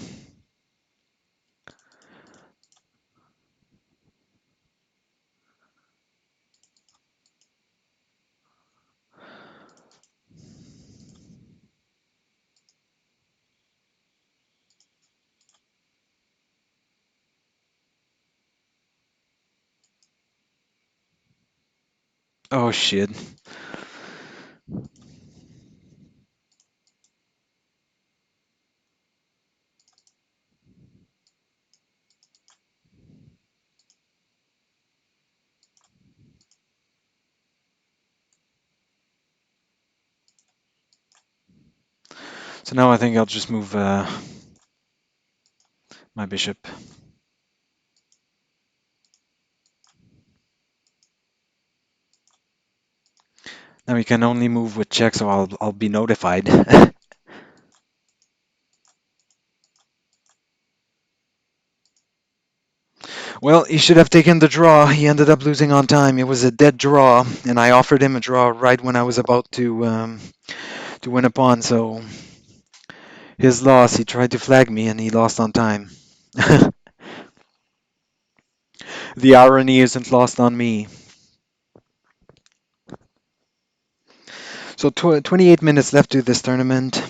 Oh shit. So now I think I'll just move my bishop. Now we can only move with check, so I'll be notified. Well, he should have taken the draw. He ended up losing on time. It was a dead draw, and I offered him a draw right when I was about to win a pawn. So his loss. He tried to flag me, and he lost on time. The irony isn't lost on me. So 28 minutes left to this tournament.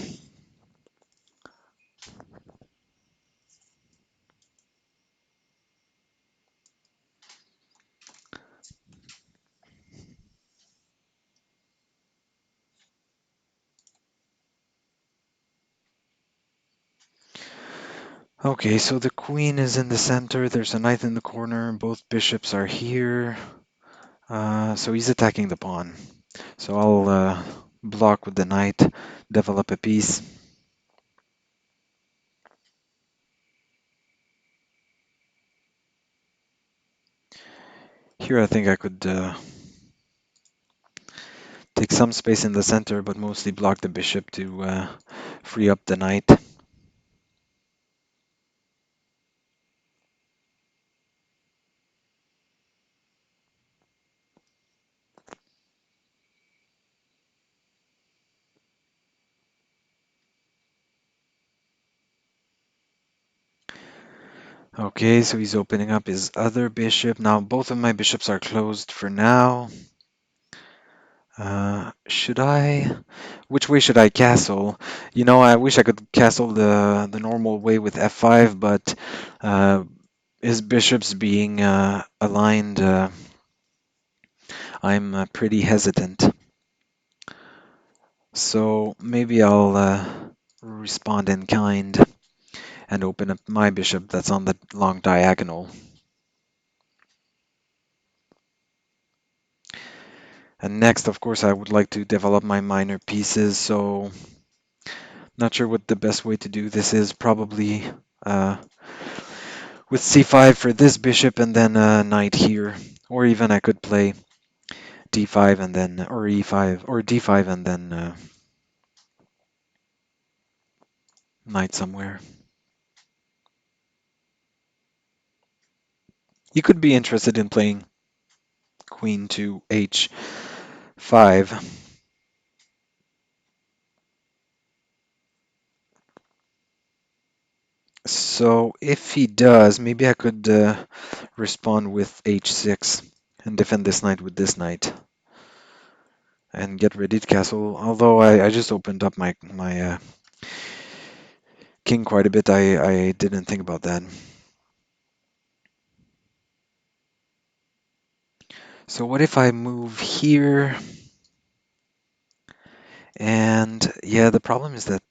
Okay, so the queen is in the center. There's a knight in the corner. Both bishops are here. So he's attacking the pawn. So I'll block with the knight, develop a piece. Here I think I could take some space in the center, but mostly block the bishop to free up the knight. Okay, so he's opening up his other bishop. Now both of my bishops are closed for now. Should I? Which way should I castle? You know, I wish I could castle the normal way with f5, but uh, his bishops being aligned, I'm pretty hesitant. So maybe I'll respond in kind and open up my bishop that's on the long diagonal. And next, of course, I would like to develop my minor pieces, so not sure what the best way to do this is. Probably with c5 for this bishop and then knight here. Or even I could play d5 and then, or e5, or d5 and then knight somewhere. You could be interested in playing queen to h5. So if he does, maybe I could respond with h6 and defend this knight with this knight and get ready to castle. Although I just opened up my king quite a bit, I didn't think about that. So what if I move here? And yeah, the problem is that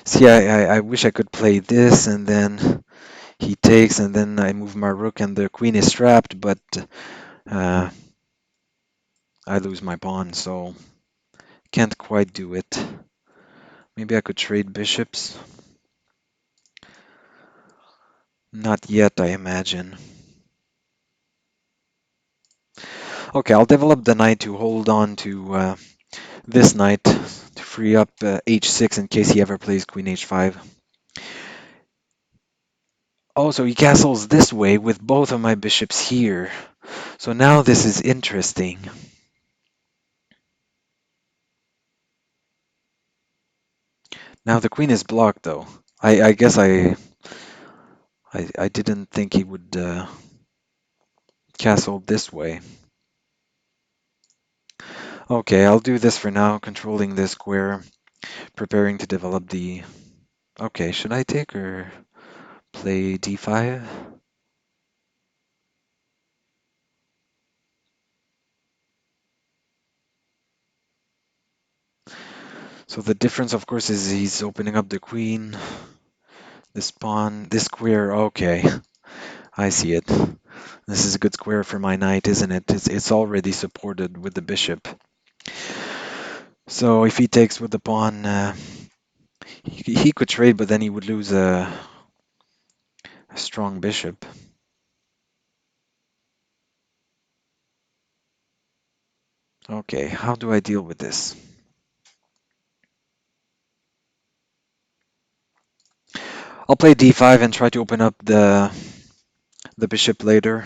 see, I wish I could play this and then he takes and then I move my rook and the queen is trapped, but uh, I lose my pawn, so can't quite do it. Maybe I could trade bishops. Not yet, I imagine. Okay, I'll develop the knight to hold on to this knight to free up h6 in case he ever plays queen h5. Oh, so he castles this way with both of my bishops here. So now this is interesting. Now the queen is blocked, though. I guess I didn't think he would castle this way. Okay, I'll do this for now, controlling this square, preparing to develop the... Okay, should I take or play d5? So the difference, of course, is he's opening up the queen, this pawn, this square. Okay, I see it. This is a good square for my knight, isn't it? It's already supported with the bishop. So if he takes with the pawn, he could trade, but then he would lose a strong bishop. Okay, how do I deal with this? I'll play d5 and try to open up the bishop later.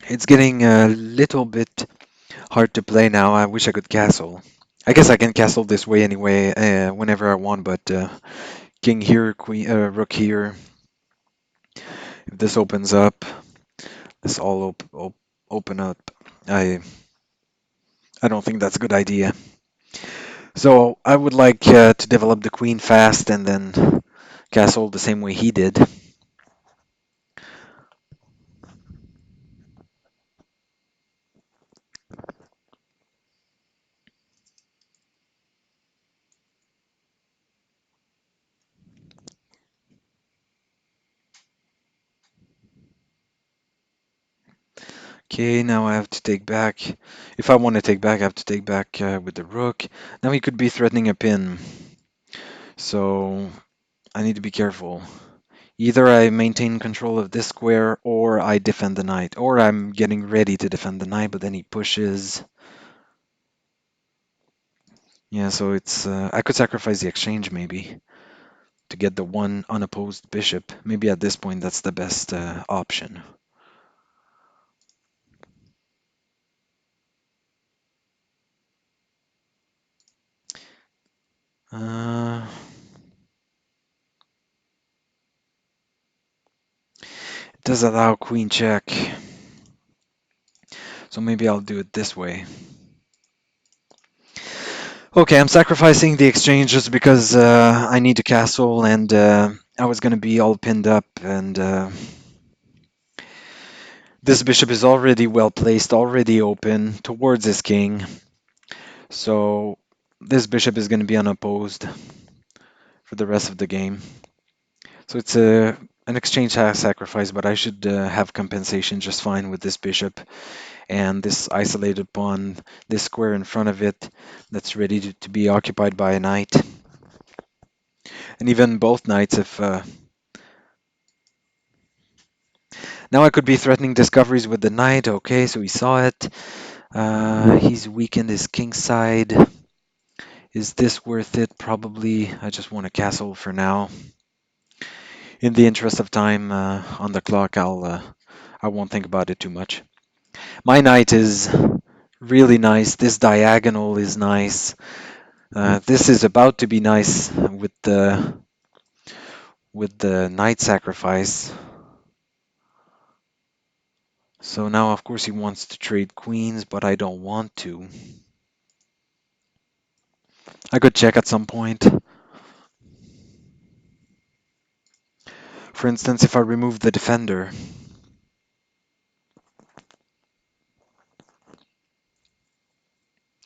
It's getting a little bit hard to play now. I wish I could castle. I guess I can castle this way anyway, whenever I want, but king here, queen, rook here. If this opens up, this all open up. I I don't think that's a good idea. So I would like to develop the queen fast and then castle the same way he did. Okay, now I have to take back. If I want to take back, I have to take back with the rook. Now he could be threatening a pin, so I need to be careful. Either I maintain control of this square, or I defend the knight, or I'm getting ready to defend the knight, but then he pushes. Yeah, so it's I could sacrifice the exchange maybe to get the one unopposed bishop. Maybe at this point that's the best option. Uh, it does allow queen check, so maybe I'll do it this way. Okay, I'm sacrificing the exchange just because I need a castle, and I was going to be all pinned up, and this bishop is already well placed, already open towards his king. So this bishop is going to be unopposed for the rest of the game. So it's an exchange sacrifice, but I should have compensation just fine with this bishop and this isolated pawn, this square in front of it that's ready to be occupied by a knight. And even both knights if... Now I could be threatening discoveries with the knight. Okay, so he saw it. He's weakened his king side. Is this worth it? Probably. I just want a castle for now. In the interest of time on the clock, I won't think about it too much. My knight is really nice. This diagonal is nice. This is about to be nice with the knight sacrifice. So now, of course, he wants to trade queens, but I don't want to. I could check at some point. For instance, if I remove the defender.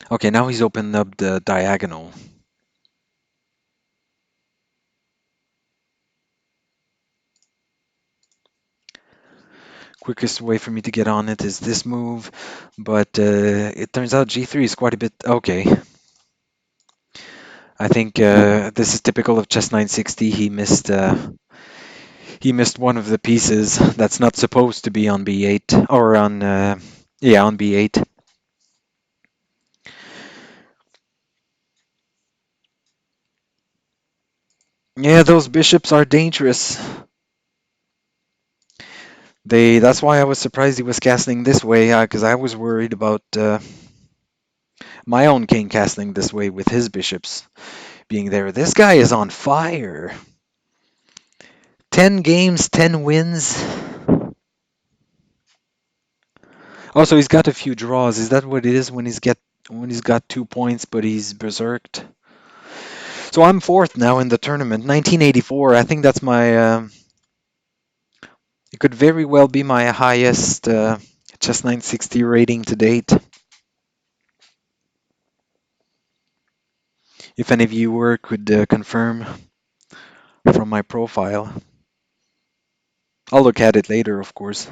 Okay, now he's opened up the diagonal. Quickest way for me to get on it is this move, but it turns out g3 is quite a bit... Okay. I think this is typical of Chess960. He missed one of the pieces that's not supposed to be on b8 or on yeah, on b8. Yeah, those bishops are dangerous. That's why I was surprised he was castling this way, because I was worried about my own king castling this way with his bishops being there. This guy is on fire. 10 games, 10 wins. Also, he's got a few draws. Is that what it is when he's got 2 points, but he's berserked? So I'm fourth now in the tournament, 1984. I think that's my. It could very well be my highest Chess960 rating to date. If any viewer could confirm from my profile, I'll look at it later, of course.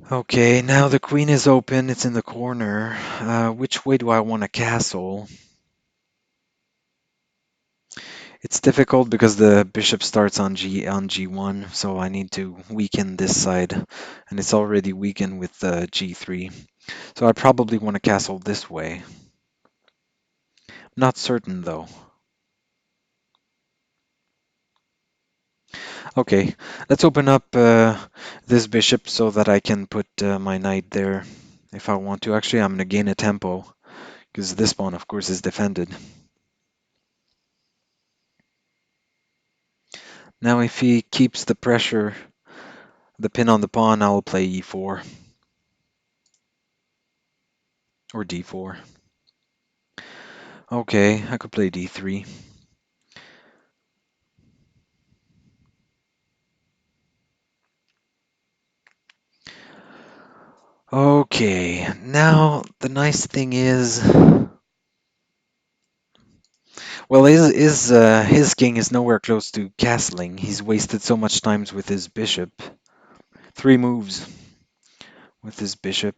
Okay, now the queen is open. It's in the corner. Which way do I want a castle? It's difficult because the bishop starts on g1, so I need to weaken this side, and it's already weakened with g3. So I probably want to castle this way. Not certain though. Okay, let's open up this bishop so that I can put my knight there if I want to. Actually, I'm going to gain a tempo because this pawn, of course, is defended. Now, if he keeps the pressure, the pin on the pawn, I'll play e4 or d4. Okay, I could play d3. Okay, now the nice thing is, well, his king is nowhere close to castling. He's wasted so much time with his bishop. three moves with this bishop.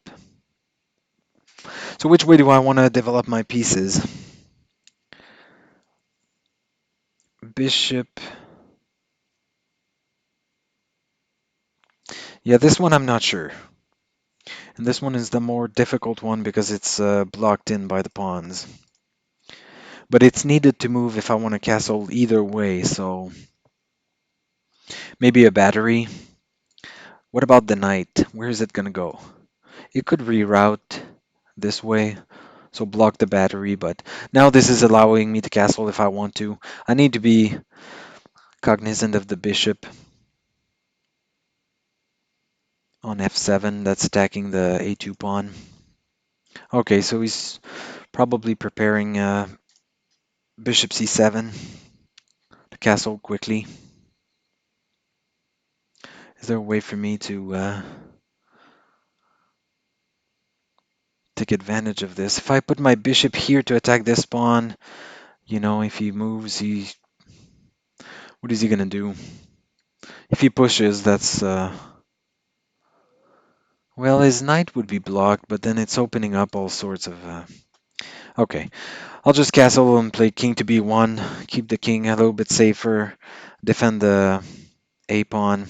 So which way do I want to develop my pieces? Bishop. Yeah, this one I'm not sure. And this one is the more difficult one because it's blocked in by the pawns. But it's needed to move if I want to castle either way, so maybe a battery. What about the knight? Where is it going to go? It could reroute this way, so block the battery, but now this is allowing me to castle if I want to. I need to be cognizant of the bishop on f7 that's attacking the a2 pawn. Okay, so he's probably preparing bishop c7 to castle quickly. Is there a way for me to take advantage of this? If I put my bishop here to attack this pawn, if he moves, what is he gonna do? If he pushes, that's well, his knight would be blocked, but then it's opening up all sorts of. Okay, I'll just castle and play king to b1, keep the king a little bit safer, defend the a pawn,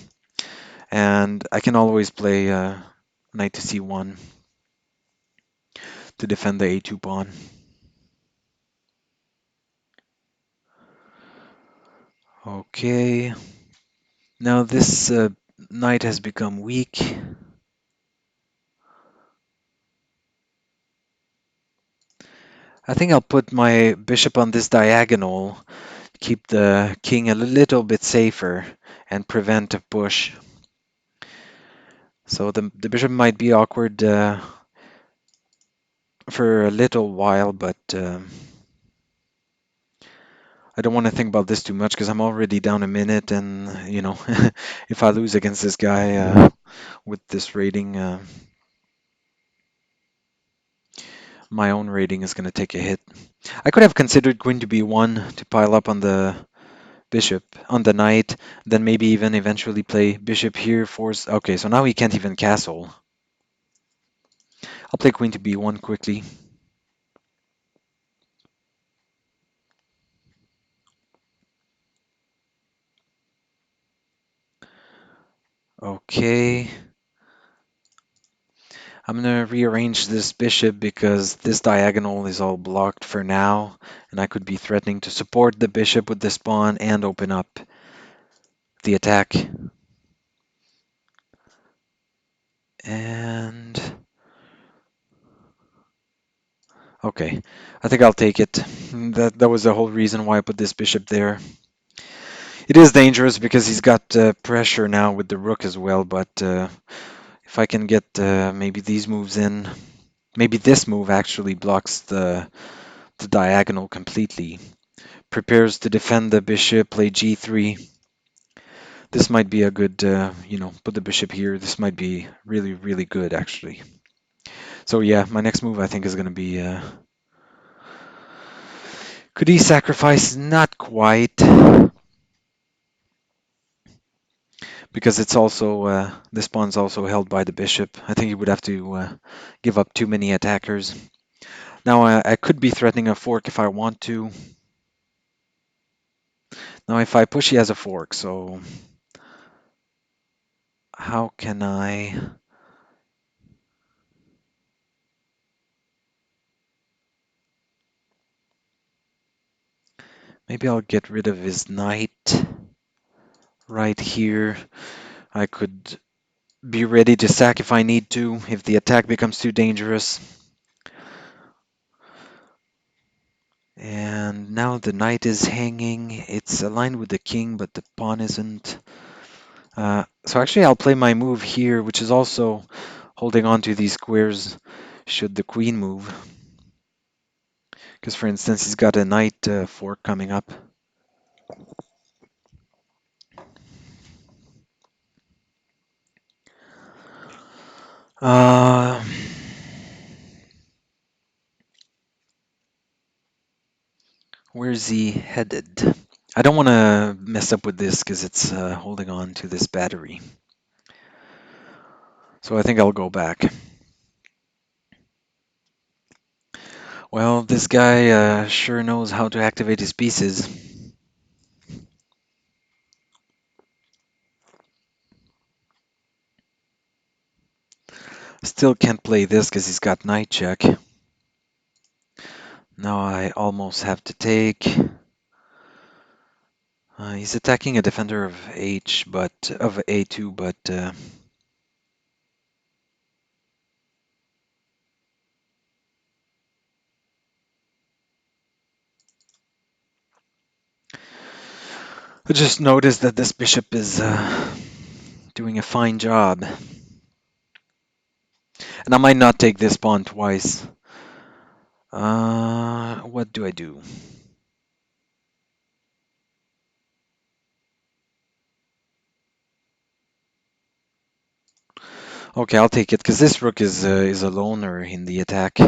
and I can always play knight to c1 to defend the a2 pawn. Okay, now this knight has become weak. I think I'll put my bishop on this diagonal, keep the king a little bit safer, and prevent a push. So the bishop might be awkward for a little while, but I don't want to think about this too much because I'm already down a minute, and if I lose against this guy with this rating, my own rating is going to take a hit. I could have considered queen to b1 to pile up on the bishop, on the knight, then maybe even eventually play bishop here, force. Okay, so now he can't even castle. I'll play queen to b1 quickly. Okay. I'm going to rearrange this bishop because this diagonal is all blocked for now, and I could be threatening to support the bishop with this pawn and open up the attack. And okay, I think I'll take it. That was the whole reason why I put this bishop there. It is dangerous because he's got pressure now with the rook as well, but if I can get maybe these moves in, maybe this move actually blocks the diagonal completely. Prepares to defend the bishop, play g3. This might be a good, put the bishop here. This might be really, really good, actually. So yeah, my next move I think is going to be, could he sacrifice? Not quite, because it's also, this pawn's also held by the bishop. I think he would have to give up too many attackers. Now I could be threatening a fork if I want to. Now if I push, he has a fork, so how can I... Maybe I'll get rid of his knight right here. I could be ready to sack if I need to, if the attack becomes too dangerous. And now the knight is hanging. It's aligned with the king, but the pawn isn't. So actually I'll play my move here, which is also holding on to these squares should the queen move. Because for instance, he's got a knight fork coming up. Uh, where's he headed? I don't want to mess up with this because it's holding on to this battery. So I think I'll go back. Well, this guy sure knows how to activate his pieces. Still can't play this because he's got knight check. Now I almost have to take. He's attacking a defender of H, but of A2, but I just noticed that this bishop is doing a fine job. And I might not take this pawn twice. What do I do? Okay, I'll take it because this rook is a loner in the attack.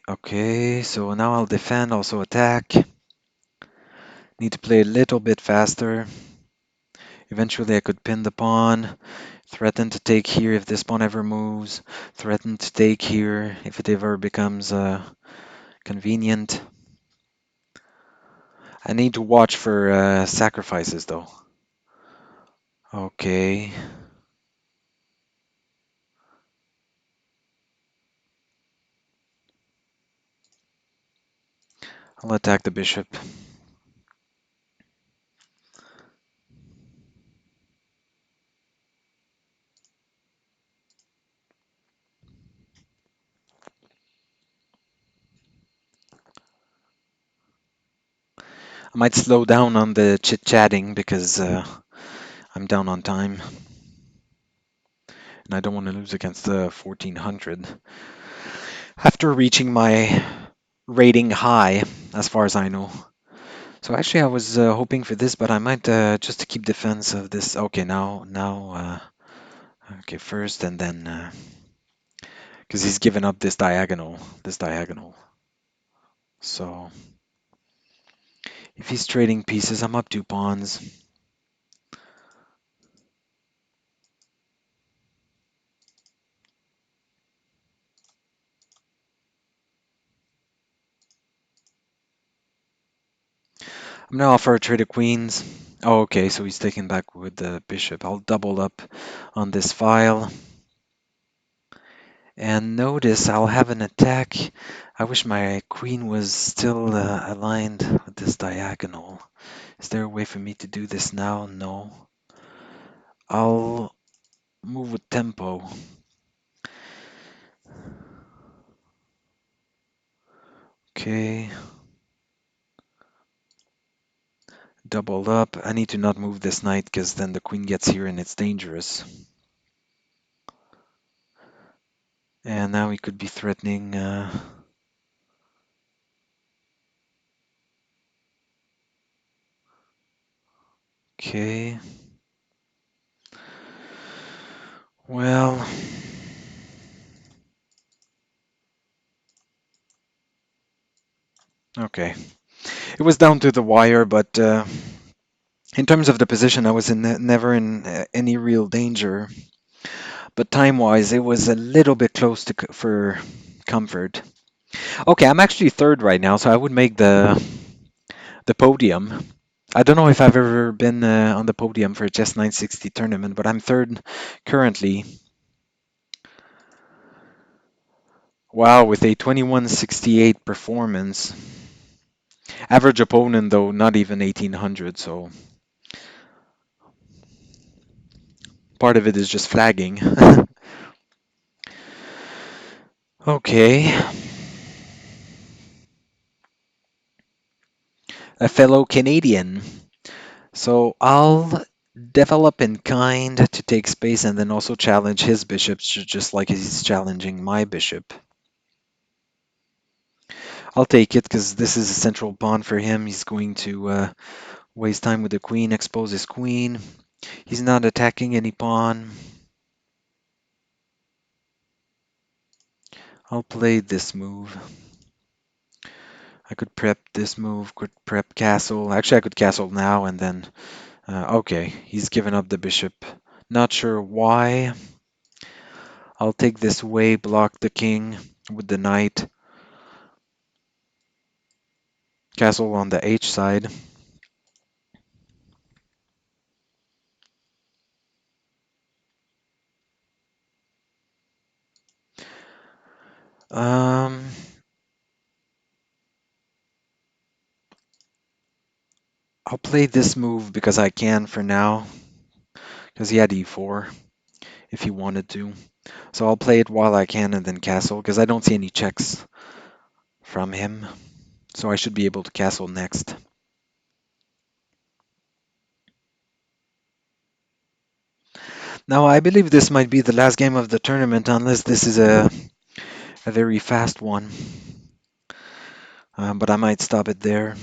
Okay, so now I'll defend, also attack. Need to play a little bit faster. Eventually I could pin the pawn, threaten to take here if this pawn ever moves, threaten to take here if it ever becomes convenient. I need to watch for sacrifices though. Okay. I'll attack the bishop. I might slow down on the chit-chatting because I'm down on time. And I don't want to lose against the 1400. After reaching my rating high, as far as I know. So actually I was hoping for this, but I might just to keep defense of this. Okay, okay, first and then, because he's given up this diagonal. So if he's trading pieces, I'm up 2 pawns. I'm gonna offer a trade of queens. Oh, okay, so he's taking back with the bishop. I'll double up on this file. And notice I'll have an attack. I wish my queen was still aligned with this diagonal. Is there a way for me to do this now? No. I'll move with tempo. Okay. Double up. I need to not move this knight because then the queen gets here and it's dangerous. And now he could be threatening. Okay. Well. Okay. It was down to the wire, but in terms of the position, I was never in any real danger. But time-wise, it was a little bit close to for comfort. Okay, I'm actually third right now, so I would make the podium. I don't know if I've ever been on the podium for a Chess960 tournament, but I'm third currently. Wow, with a 2168 performance. Average opponent, though, not even 1800, so part of it is just flagging. Okay. A fellow Canadian. So I'll develop in kind to take space and then also challenge his bishops just like he's challenging my bishop. I'll take it because this is a central pawn for him. He's going to waste time with the queen, expose his queen. He's not attacking any pawn. I'll play this move. I could prep this move, could prep castle. Actually, I could castle now and then. Okay, he's given up the bishop. Not sure why. I'll take this way, block the king with the knight. Castle on the H side. Um, I'll play this move because I can for now, because he had e4 if he wanted to. So I'll play it while I can and then castle, because I don't see any checks from him. So I should be able to castle next. Now I believe this might be the last game of the tournament, unless this is a very fast one. But I might stop it there.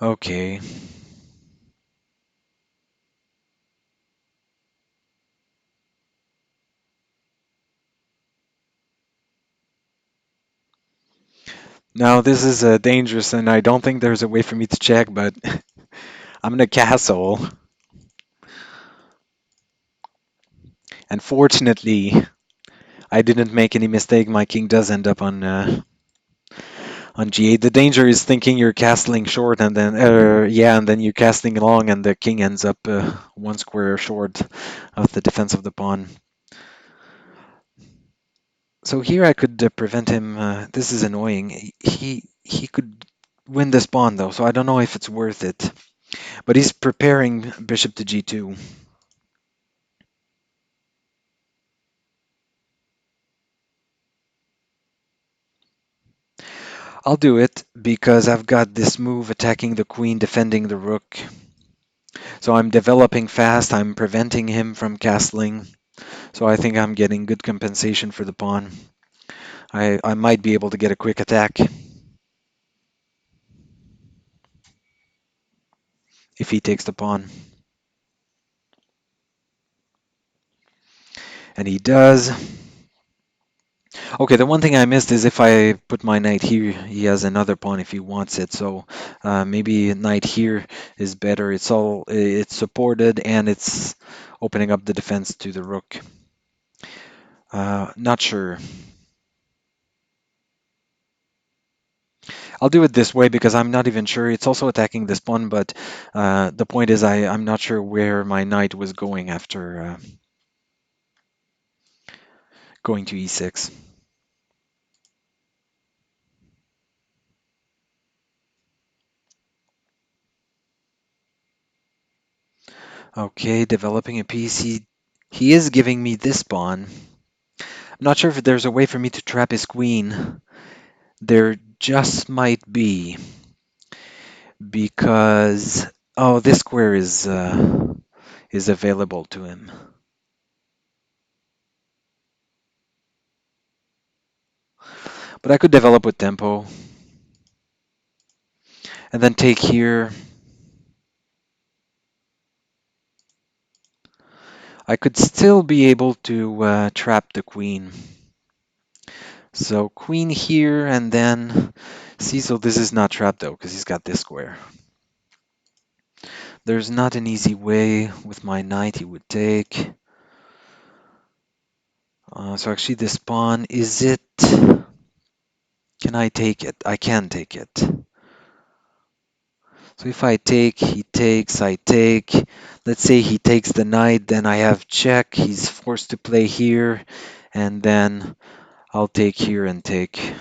Okay. Now this is dangerous, and I don't think there's a way for me to check, but I'm gonna castle. And fortunately, I didn't make any mistake. My king does end up on g8. The danger is thinking you're castling short, and then yeah, and then you're castling long, and the king ends up one square short of the defense of the pawn. So here I could prevent him. This is annoying. He could win this pawn though, so I don't know if it's worth it. But he's preparing bishop to g2. I'll do it because I've got this move attacking the queen, defending the rook. So I'm developing fast. I'm preventing him from castling. So I think I'm getting good compensation for the pawn. I might be able to get a quick attack if he takes the pawn. And he does. Okay, the one thing I missed is if I put my knight here, he has another pawn if he wants it. So maybe knight here is better. It's supported and it's opening up the defense to the rook. Not sure. I'll do it this way because I'm not even sure. It's also attacking this pawn, but the point is I'm not sure where my knight was going after going to e6. Okay, developing a piece. He is giving me this pawn. I'm not sure if there's a way for me to trap his queen. There just might be, because oh, this square is available to him. But I could develop with tempo and then take here. I could still be able to trap the queen. So queen here and then see, so this is not trapped though because he's got this square. There's not an easy way with my knight he would take. So actually this pawn, is it, can I take it? I can take it. So if I take, he takes, I take. Let's say he takes the knight, then I have check. He's forced to play here, and then I'll take here and take.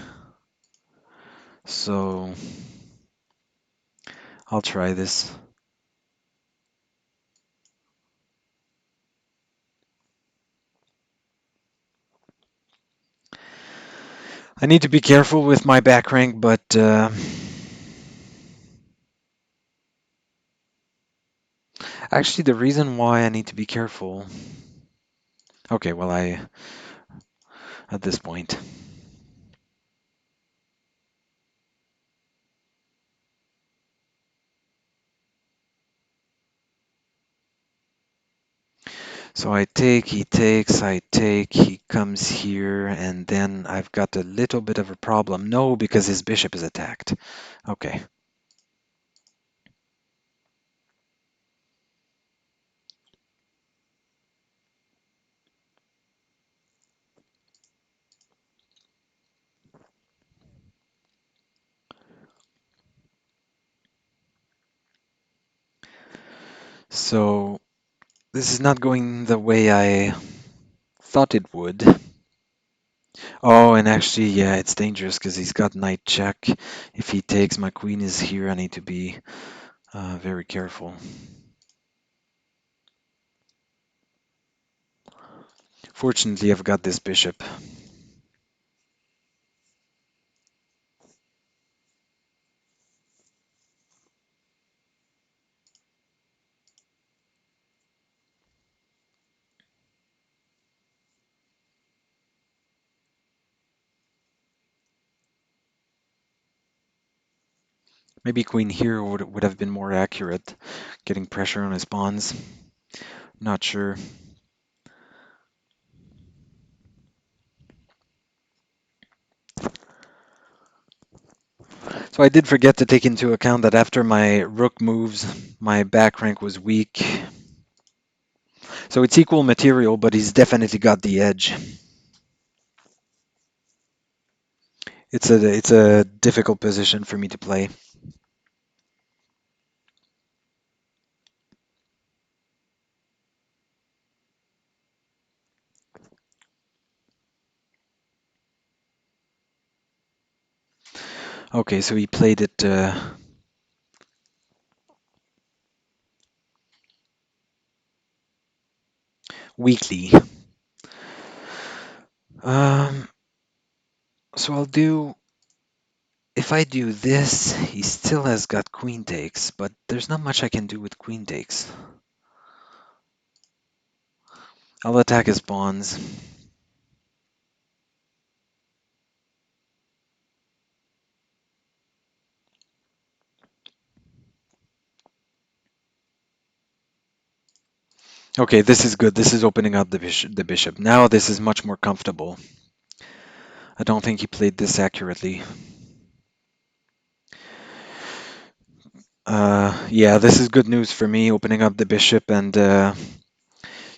So I'll try this. I need to be careful with my back rank, but actually the reason why I need to be careful. Okay, well at this point. So I take, he takes, I take, he comes here, and then I've got a little bit of a problem. No, because his bishop is attacked. Okay. So this is not going the way I thought it would. Oh, and actually, yeah, it's dangerous because he's got knight check. If he takes, my queen is here. I need to be very careful. Fortunately, I've got this bishop. Maybe queen here would have been more accurate, getting pressure on his pawns. Not sure. So I did forget to take into account that after my rook moves, my back rank was weak. So it's equal material, but he's definitely got the edge. It's a difficult position for me to play. Okay, so he played it weakly. Um, so I'll do. If I do this, he still has got queen takes, but there's not much I can do with queen takes. I'll attack his pawns. Okay, this is good. This is opening up the bishop. Now this is much more comfortable. I don't think he played this accurately. Yeah, this is good news for me, opening up the bishop and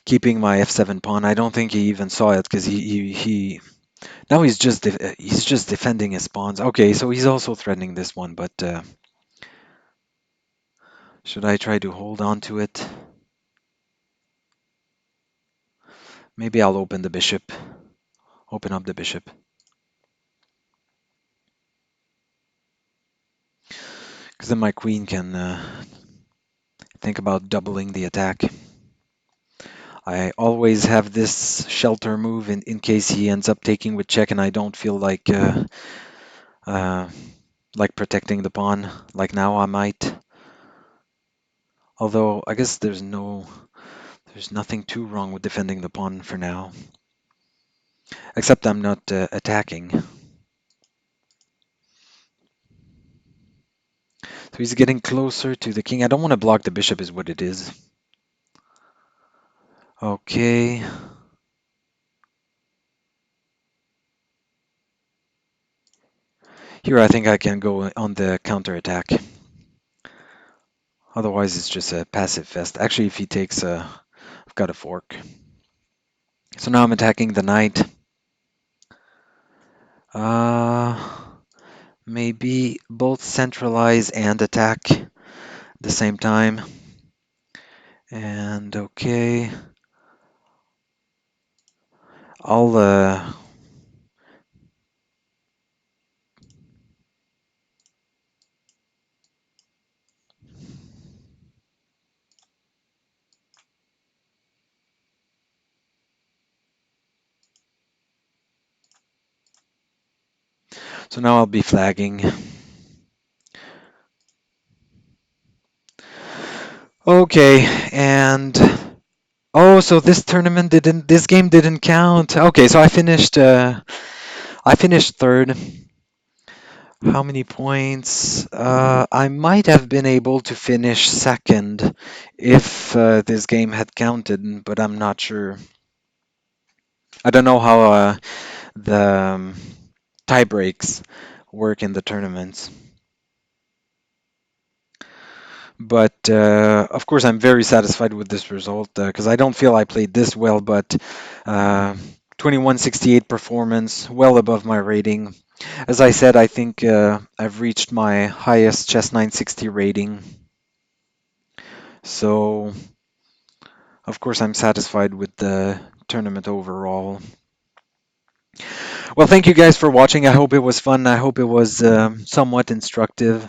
keeping my f7 pawn. I don't think he even saw it because he now he's just defending his pawns. Okay, so he's also threatening this one, but should I try to hold on to it? Maybe I'll open the bishop. Open up the bishop. Because then my queen can think about doubling the attack. I always have this shelter move in case he ends up taking with check and I don't feel uh, like protecting the pawn. Like now I might. Although I guess there's nothing too wrong with defending the pawn for now. Except I'm not attacking. So he's getting closer to the king. I don't want to block the bishop is what it is. Okay. Here I think I can go on the counter attack. Otherwise it's just a passive fest. Actually, if he takes, I've got a fork. So now I'm attacking the knight. Uh, maybe both centralize and attack at the same time. And okay. I'll so now I'll be flagging. Okay, and oh, so this game didn't count. Okay, so I finished third. How many points? I might have been able to finish second if this game had counted, but I'm not sure. I don't know how the tie breaks work in the tournaments. But of course, I'm very satisfied with this result because I don't feel I played this well, but 2168 performance, well above my rating. As I said, I think I've reached my highest Chess960 rating. So, of course, I'm satisfied with the tournament overall. Well, thank you guys for watching. I hope it was fun. I hope it was somewhat instructive.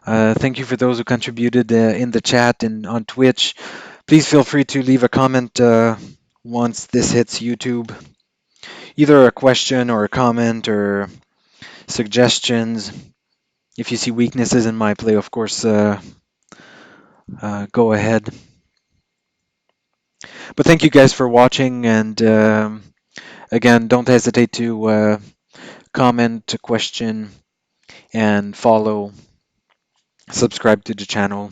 Thank you for those who contributed in the chat and on Twitch. Please feel free to leave a comment once this hits YouTube. Either a question or a comment or suggestions. If you see weaknesses in my play, of course, go ahead. But thank you guys for watching, and again, don't hesitate to comment, question, and follow, subscribe to the channel.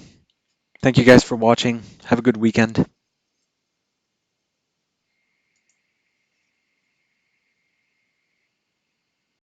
Thank you guys for watching. Have a good weekend.